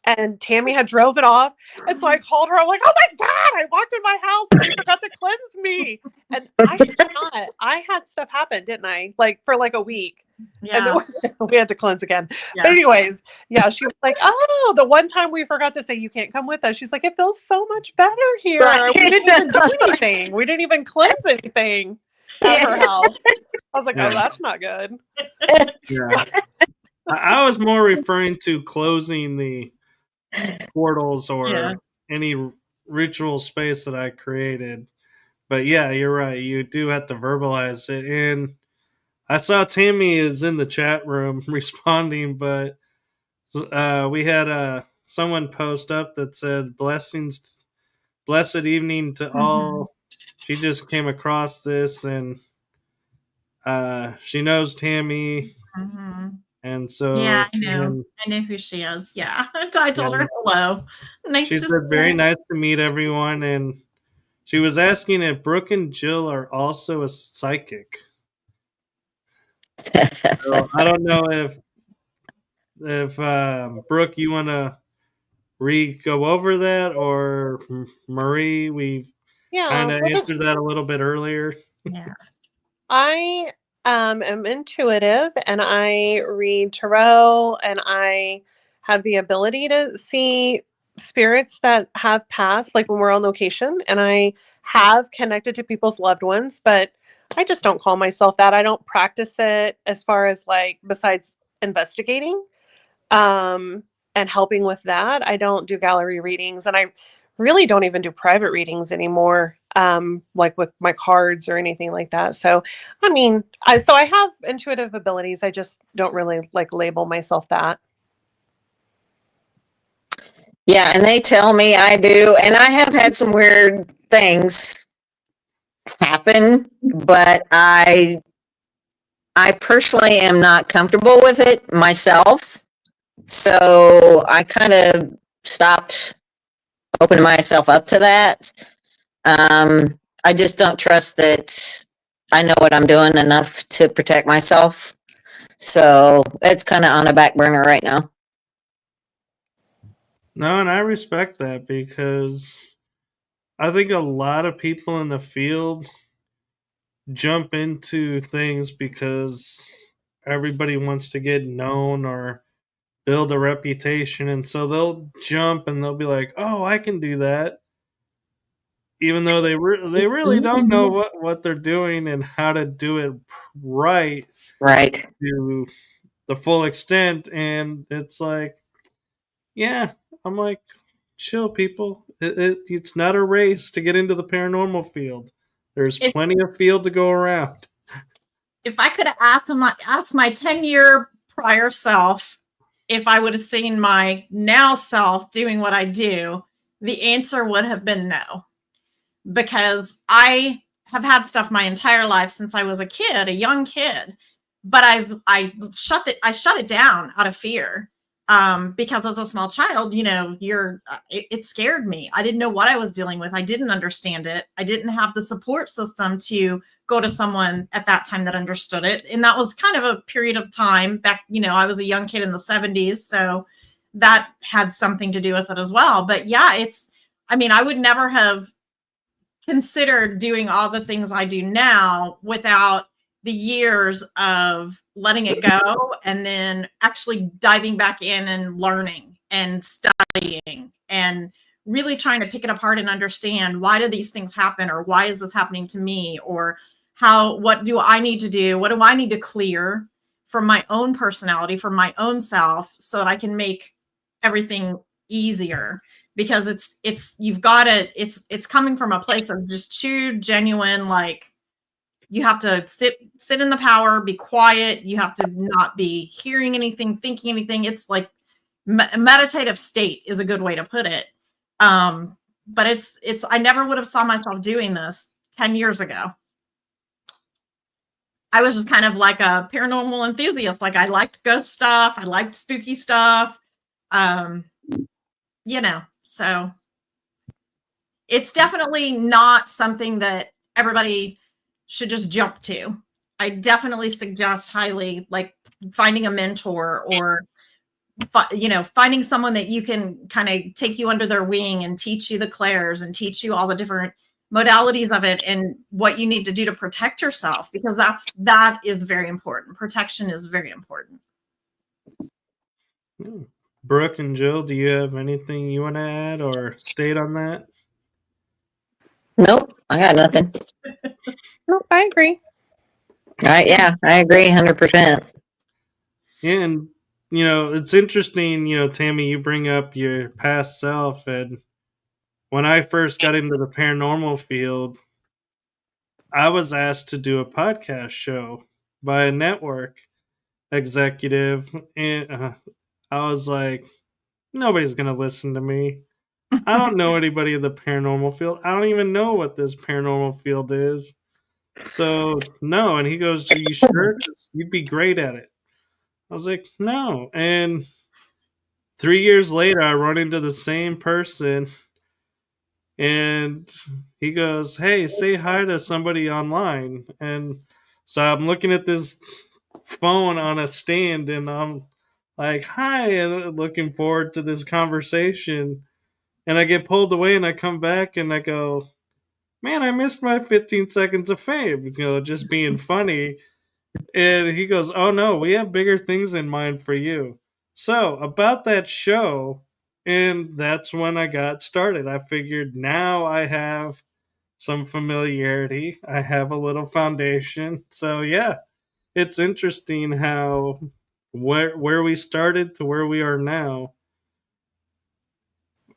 and Tammy had drove it off. And so I called her. I'm like, oh my God, I walked in my house and they forgot to cleanse me. And I should not. I had stuff happen, didn't I? For a week. Yeah. And then we had to cleanse again. Yeah. But anyways, yeah, she was like, oh, the one time we forgot to say you can't come with us. She's like, it feels so much better here. Right. We didn't even do anything. We didn't even cleanse anything at her house. I was like, oh, that's not good. Yeah. I was more referring to closing the portals or any ritual space that I created. But yeah, you're right. You do have to verbalize it. And I saw Tammy is in the chat room responding, but we had someone post up that said, blessed evening to all. She just came across this and she knows Tammy. Mm-hmm. And so yeah, I know. I know who she is. Yeah. I told her hello. Nice she said, very nice to meet everyone. And she was asking if Brooke and Jill are also a psychic. So I don't know if Brooke, you want to go over that, or Marie, we kind of answered that a little bit earlier. Yeah. I am intuitive and I read tarot and I have the ability to see spirits that have passed, like when we're on location, and I have connected to people's loved ones, but I just don't call myself that. I don't practice it as far as like besides investigating um, and helping with that. I don't do gallery readings, and I really don't even do private readings anymore, like with my cards or anything like that. So, I mean, I have intuitive abilities. I just don't really like label myself that. Yeah, and they tell me I do, and I have had some weird things happen, but I personally am not comfortable with it myself. So I kind of stopped opening myself up to that. I just don't trust that I know what I'm doing enough to protect myself. So it's kind of on a back burner right now. No, and I respect that because I think a lot of people in the field jump into things because everybody wants to get known or build a reputation, and so they'll jump and they'll be like, "Oh, I can do that," even though they really don't know what they're doing and how to do it right Right. to the full extent. And it's like, yeah, I'm like, chill, people. It's not a race to get into the paranormal field. There's If plenty of field to go around. if I could have asked my 10-year prior self if I would have seen my now self doing what I do, the answer would have been no. Because I have had stuff my entire life since I was a young kid, but I shut it down out of fear. Because as a small child, it scared me. I didn't know what I was dealing with. I didn't understand it. I didn't have the support system to go to someone at that time that understood it. And that was kind of a period of time back, I was a young kid in the 70s. So that had something to do with it as well. But yeah, I would never have considered doing all the things I do now without the years of letting it go and then actually diving back in and learning and studying and really trying to pick it apart and understand, why do these things happen, or why is this happening to me, or what do I need to do? What do I need to clear from my own personality, from my own self, so that I can make everything easier? Because it's coming from a place of just true, genuine, like, you have to sit in the power, be quiet. You have to not be hearing anything, thinking anything. It's like meditative state is a good way to put it. But I never would have saw myself doing this 10 years ago. I was just kind of like a paranormal enthusiast. Like, I liked ghost stuff. I liked spooky stuff. So it's definitely not something that everybody should just jump to. I definitely suggest highly, like, finding a mentor, or finding someone that you can kind of take you under their wing and teach you the clairs and teach you all the different modalities of it and what you need to do to protect yourself, because that is very important. Protection is very important. Brooke and Jill, do you have anything you want to add or state on that? Nope, I got nothing. No, I agree. Yeah, I agree 100%. Yeah, and it's interesting, Tammy, you bring up your past self, and when I first got into the paranormal field, I was asked to do a podcast show by a network executive, and I was like, nobody's gonna listen to me. I don't know anybody in the paranormal field. I don't even know what this paranormal field is. So no, and he goes, "Are you sure? 'Cause you'd be great at it." I was like, "No." And 3 years later, I run into the same person, and he goes, "Hey, say hi to somebody online." And so I'm looking at this phone on a stand, and I'm like, "Hi," and looking forward to this conversation. And I get pulled away, and I come back, and I go, man, I missed my 15 seconds of fame, just being funny. And he goes, oh no, we have bigger things in mind for you. So, about that show, and that's when I got started. I figured now I have some familiarity, I have a little foundation. So, yeah, it's interesting how where we started to where we are now.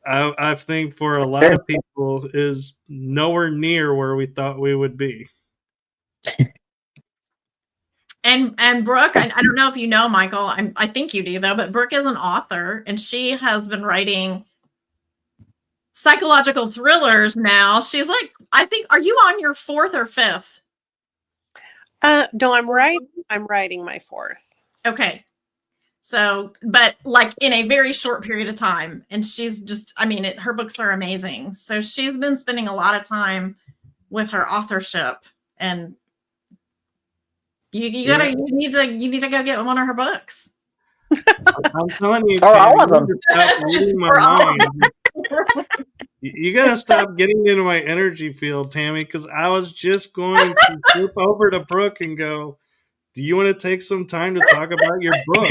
I think for a lot of people is nowhere near where we thought we would be. And Brooke, I don't know if you know Michael. I think you do though, but Brooke is an author, and she has been writing psychological thrillers now. She's like, I think, are you on your 4th or 5th? No, I'm writing my 4th. Okay. So, but like in a very short period of time. And she's just, I mean, her books are amazing. So she's been spending a lot of time with her authorship, and you need to go get one of her books. I'm telling you, Or Tim, all you of them. need to stop reading my mind. You gotta stop getting into my energy field, Tammy, because I was just going to flip over to Brooke and go, do you want to take some time to talk about your book?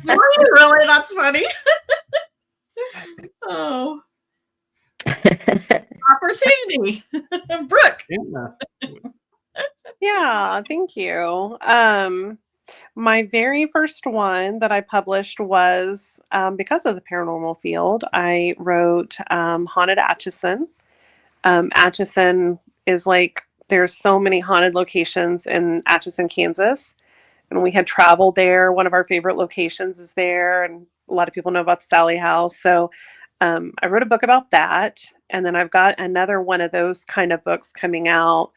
Really? That's funny. Oh. Opportunity. Brooke. Yeah. Yeah, thank you. My very first one that I published was because of the paranormal field. I wrote Haunted Atchison. Atchison is like, there's so many haunted locations in Atchison, Kansas. And we had traveled there. One of our favorite locations is there. And a lot of people know about the Sally House. So I wrote a book about that. And then I've got another one of those kind of books coming out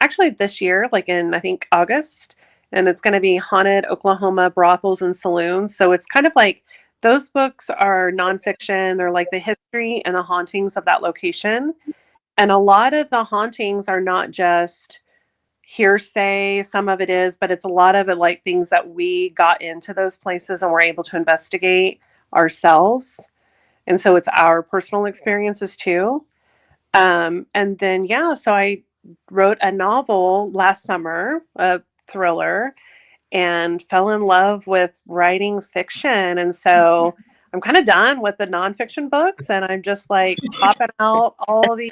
actually this year, like in, I think, August. And it's going to be Haunted Oklahoma Brothels and Saloons. So it's kind of like, those books are nonfiction. They're like the history and the hauntings of that location. And a lot of the hauntings are not just hearsay, some of it is, but it's a lot of it like things that we got into those places and were able to investigate ourselves. And so it's our personal experiences too. And then, yeah, so I wrote a novel last summer, a thriller, and fell in love with writing fiction. And so I'm kind of done with the nonfiction books, and I'm just like popping out all these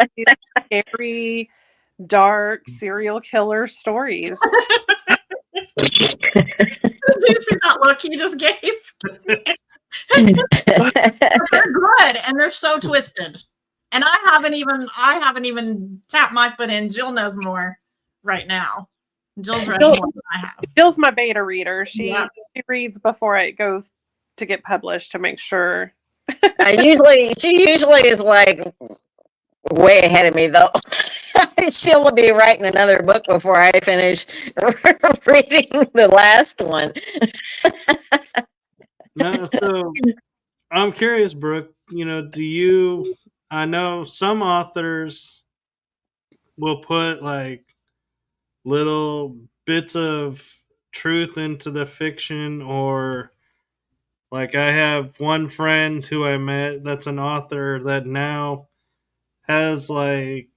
scary, dark serial killer stories. Did you see that look he just gave? They're good, and they're so twisted. And I haven't even tapped my foot in. Jill knows more right now. Jill's read more than I have. Jill's my beta reader. She reads before it goes to get published to make sure. She usually is like way ahead of me though. She'll be writing another book before I finish reading the last one. No, so I'm curious, Brooke, I know some authors will put like little bits of truth into the fiction, or like I have one friend who I met that's an author that now has like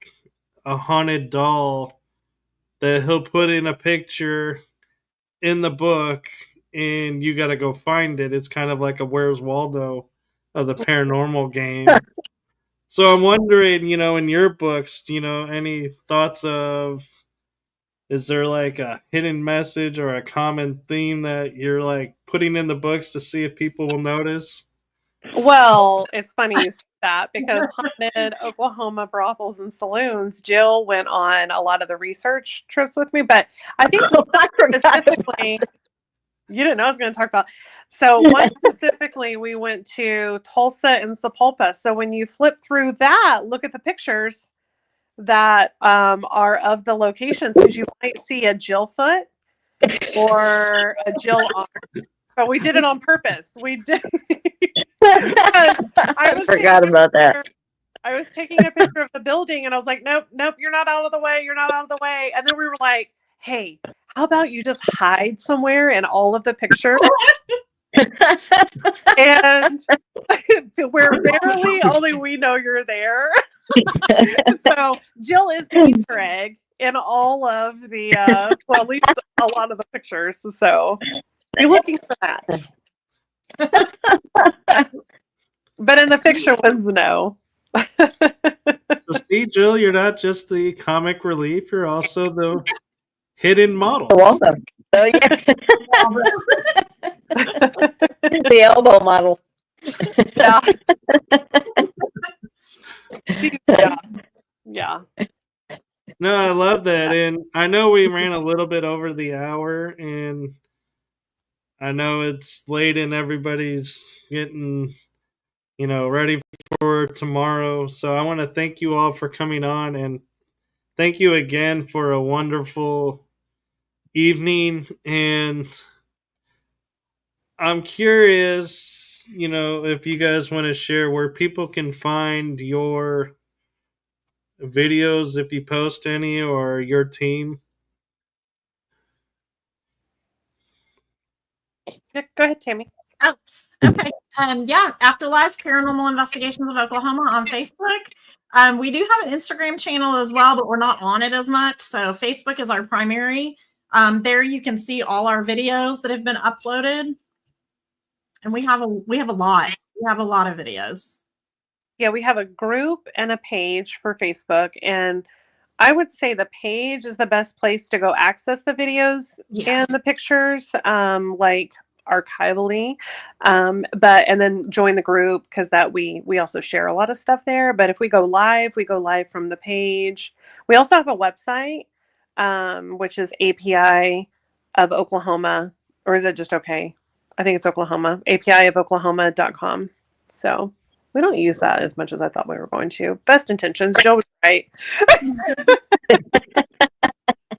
a haunted doll that he'll put in a picture in the book, and you got to go find it. It's kind of like a Where's Waldo of the paranormal game. So I'm wondering, in your books, any thoughts of, is there like a hidden message or a common theme that you're like putting in the books to see if people will notice? Well, it's funny you say that, because Haunted Oklahoma Brothels and Saloons, Jill went on a lot of the research trips with me, but I think specifically, you didn't know I was going to talk about. So one specifically, we went to Tulsa and Sapulpa. So when you flip through that, look at the pictures that are of the locations, because you might see a Jill foot or a Jill arm. But we did it on purpose. We did. I forgot about that. I was taking a picture of the building, and I was like, nope, you're not out of the way. You're not out of the way. And then we were like, hey, how about you just hide somewhere in all of the pictures? And where barely only we know you're there. So Jill is the Easter egg in all of the, well, at least a lot of the pictures. So be looking for that. But in the fiction ones, no. So see, Jill, you're not just the comic relief; you're also the hidden model. Welcome. Oh, yes. The elbow model. Yeah. Yeah. Yeah. No, I love that, and I know we ran a little bit over the hour, and I know it's late, and everybody's getting, ready for tomorrow. So I want to thank you all for coming on, and thank you again for a wonderful evening. And I'm curious, if you guys want to share where people can find your videos, if you post any, or your team. Go ahead, Tammy. Oh, okay. Yeah, Afterlife Paranormal Investigations of Oklahoma on Facebook. We do have an Instagram channel as well, but we're not on it as much. So Facebook is our primary. There you can see all our videos that have been uploaded, and we have a lot. We have a lot of videos. Yeah, we have a group and a page for Facebook, and I would say the page is the best place to go access the videos and the pictures, like archivally. But and then join the group because that we also share a lot of stuff there. But if we go live from the page. We also have a website, which is API of Oklahoma, or is it just okay? I think it's Oklahoma, API of Oklahoma.com. So we don't use that as much as I thought we were going to. Best intentions. Jill was right.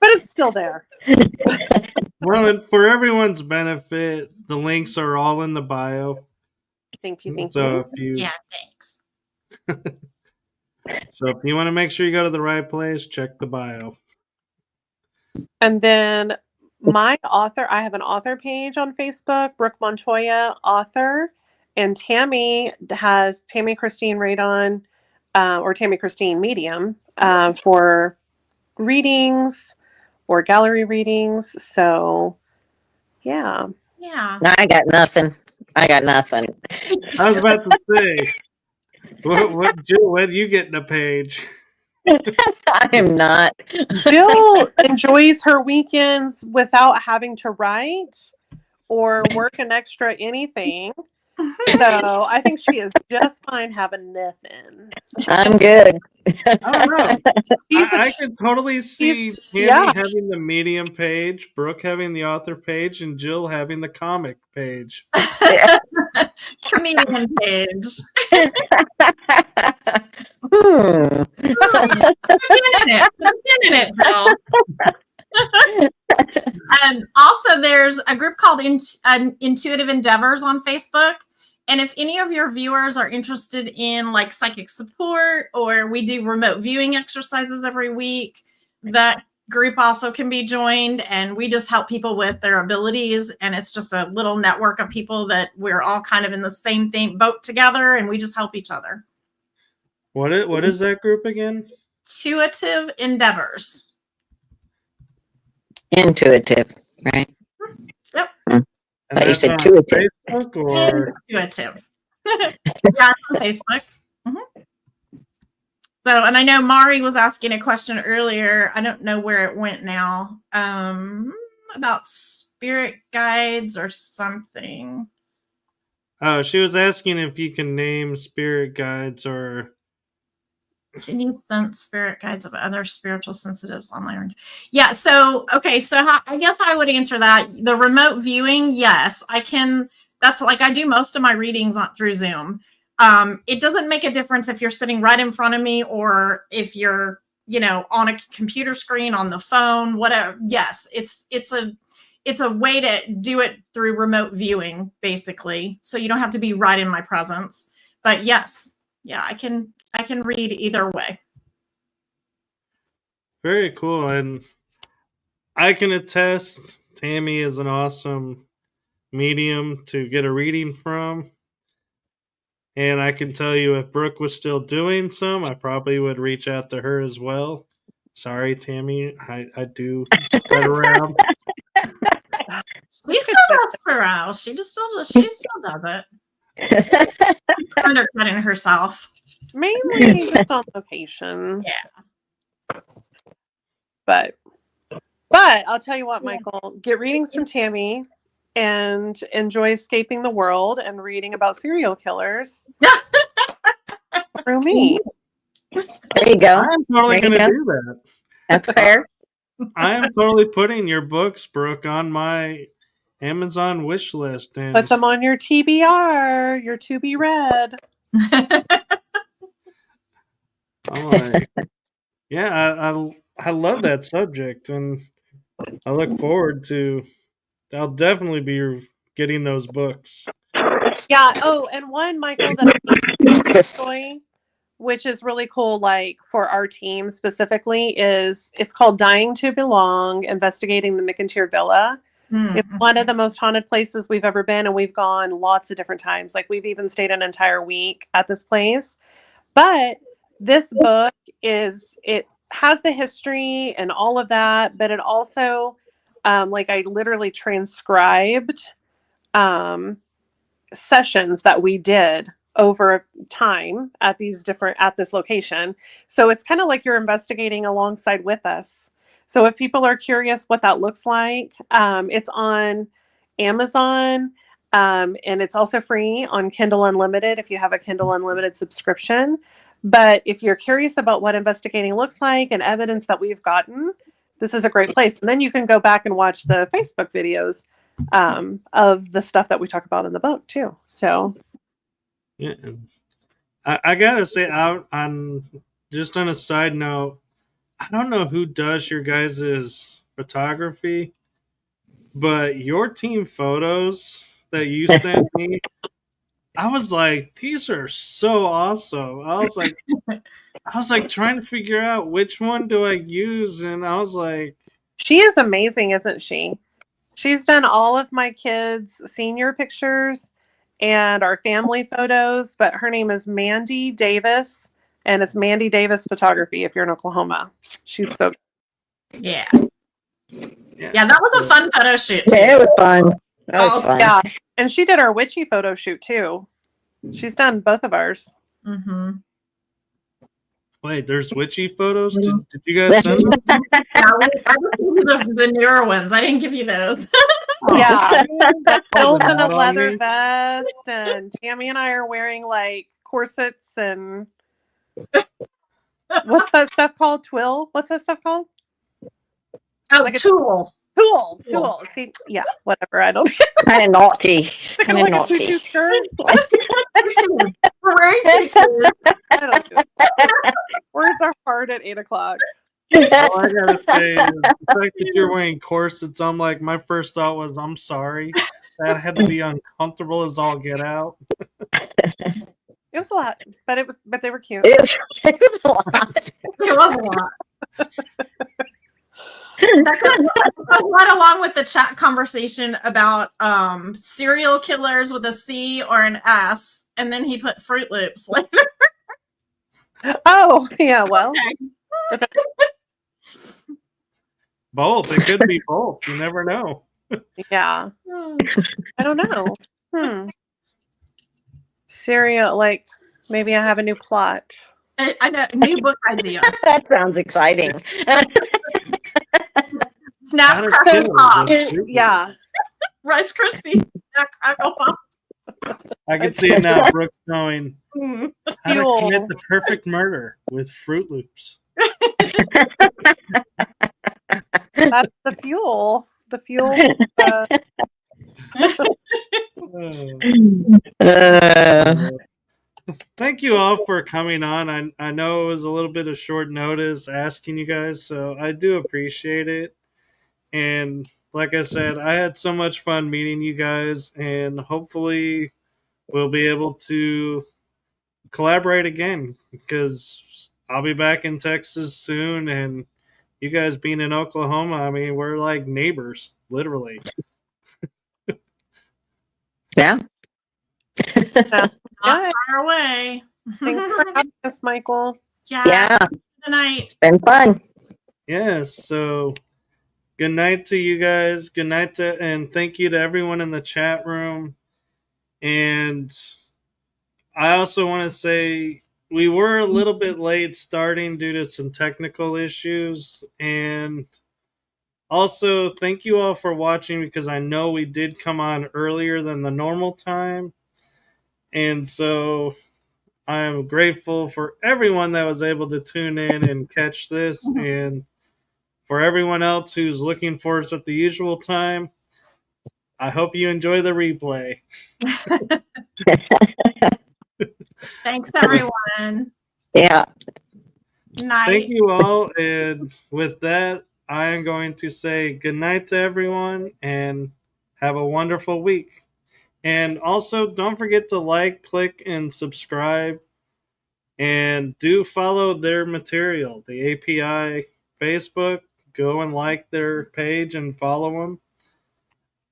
But it's still there. Well, and for everyone's benefit, the links are all in the bio. Thank you. So if you, thanks. So if you want to make sure you go to the right place, check the bio. And then I have an author page on Facebook, Brooke Montoya, author, and Tammy has Tammy Christine Radon, or Tammy Christine Medium, for readings or gallery readings. So, yeah. I got nothing. I was about to say, what Jill? When you get in a page? I am not. Jill enjoys her weekends without having to write or work an extra anything. So I think she is just fine having nothing. I'm good. I don't know. I could totally see Tammy having the medium page, Brooke having the author page, and Jill having the comic page. Comedian page. I'm in it, Jill. Also, there's a group called Intuitive Endeavors on Facebook. And if any of your viewers are interested in like psychic support, or we do remote viewing exercises every week, that group also can be joined. And we just help people with their abilities. And it's just a little network of people that we're all kind of in the same boat together, and we just help each other. What is that group again? Intuitive Endeavors. Intuitive, right? Yep. I thought you said intuitive. Facebook or Intuitive. Yeah, it's on Facebook. Mm-hmm. So, and I know Mari was asking a question earlier. I don't know where it went now. About spirit guides or something. Oh, she was asking if you can name spirit guides or. Can you sense spirit guides of other spiritual sensitives online? Yeah. So, okay. So I guess I would answer that. The remote viewing, yes, I can. That's like I do most of my readings through Zoom. It doesn't make a difference if you're sitting right in front of me or if you're, on a computer screen, on the phone, whatever. Yes, it's a way to do it through remote viewing, basically. So you don't have to be right in my presence. But yes, yeah, I can read either way. Very cool. And I can attest Tammy is an awesome medium to get a reading from. And I can tell you, if Brooke was still doing some, I probably would reach out to her as well. Sorry, Tammy, I do spread around. She still does carouse. She still does it. Undercutting herself. Mainly just on locations. Yeah. But I'll tell you what, Michael, get readings from Tammy and enjoy escaping the world and reading about serial killers through me. There you go. I'm totally There you going to go. do that. That's fair. I am totally putting your books, Brooke, on my Amazon wish list. And Put them on your TBR, your to be read. I'm like, yeah, I love that subject, and I look forward to. I'll definitely be getting those books. Yeah. Oh, and one, Michael, that I enjoy, which is really cool, like for our team specifically, is it's called Dying to Belong, Investigating the McIntyre Villa. It's one of the most haunted places we've ever been, and we've gone lots of different times. Like we've even stayed an entire week at this place. But this book it has the history and all of that, but it also, like I literally transcribed sessions that we did over time at this location. So it's kind of like you're investigating alongside with us. So if people are curious what that looks like, it's on Amazon, and it's also free on Kindle Unlimited if you have a Kindle Unlimited subscription. But if you're curious about what investigating looks like and evidence that we've gotten, this is a great place. And then you can go back and watch the Facebook videos of the stuff that we talk about in the book too. So yeah, I gotta say, on just on a side note, I don't know who does your guys' photography, but your team photos that you sent me, I was like, these are so awesome. I was like trying to figure out which one do I use, and I was like, she is amazing, isn't she? She's done all of my kids' senior pictures and our family photos, but her name is Mandy Davis, and it's Mandy Davis Photography if you're in Oklahoma. She's so Yeah, that was a fun photo shoot too. Yeah, it was fun. That was fun. Yeah, and she did our witchy photo shoot too. She's done both of ours. Mm-hmm. wait, there's witchy photos? Did you guys send them? Yeah, I just gave you the newer ones. I didn't give you those. Yeah, Phil's in a Not on leather me. vest, and Tammy and I are wearing like corsets and what's that stuff called? Twill? What's that stuff called? Oh, Like a Tool. Tulle. See, yeah, whatever. I don't. Kind of naughty. Thinking Kind of like a naughty. tutu skirt. We're wearing tutus. I don't do it. Words are hard at 8:00. All I gotta say is the fact that you're wearing corsets, I'm like, my first thought was, I'm sorry. That had to be uncomfortable as all get out. It was a lot, but they were cute. It was a lot. It was a lot. That goes right along with the chat conversation about serial killers with a C or an S, and then he put Fruit Loops later. Oh, yeah. Well, Both. It could be both. You never know. yeah. I don't know. Serial, like maybe I have a new plot. I know, new book idea. That sounds exciting. Snap, Not a crackle, killer, pop. just Fruit Yeah. Loops. Rice Krispies, snap, crackle, pop. I can see it now, Brooks going, Mm. how to Fuel. commit the perfect murder with Fruit Loops. That's the fuel. The fuel. Uh, Thank you all for coming on. I know it was a little bit of short notice asking you guys, so I do appreciate it. And like I said, I had so much fun meeting you guys, and hopefully we'll be able to collaborate again because I'll be back in Texas soon, and you guys being in Oklahoma, I mean, we're like neighbors, literally. yeah. Good. Far away. Thanks for having us, Michael. Yeah, Good night. it's been fun. Yes. So good night to you guys. Good night to, and thank you to everyone in the chat room. And I also want to say we were a little bit late starting due to some technical issues. And also, thank you all for watching because I know we did come on earlier than the normal time. And so I am grateful for everyone that was able to tune in and catch this. And for everyone else who's looking for us at the usual time, I hope you enjoy the replay. Thanks, everyone. Yeah. Night. Thank you all. And with that, I am going to say good night to everyone and have a wonderful week. And also, don't forget to like, click, and subscribe. And do follow their material, the API Facebook. Go and like their page and follow them.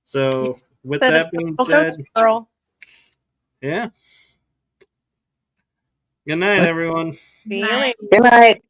So, with Said that a being ghost said, girl. yeah. Good night, everyone. See you later. Good night.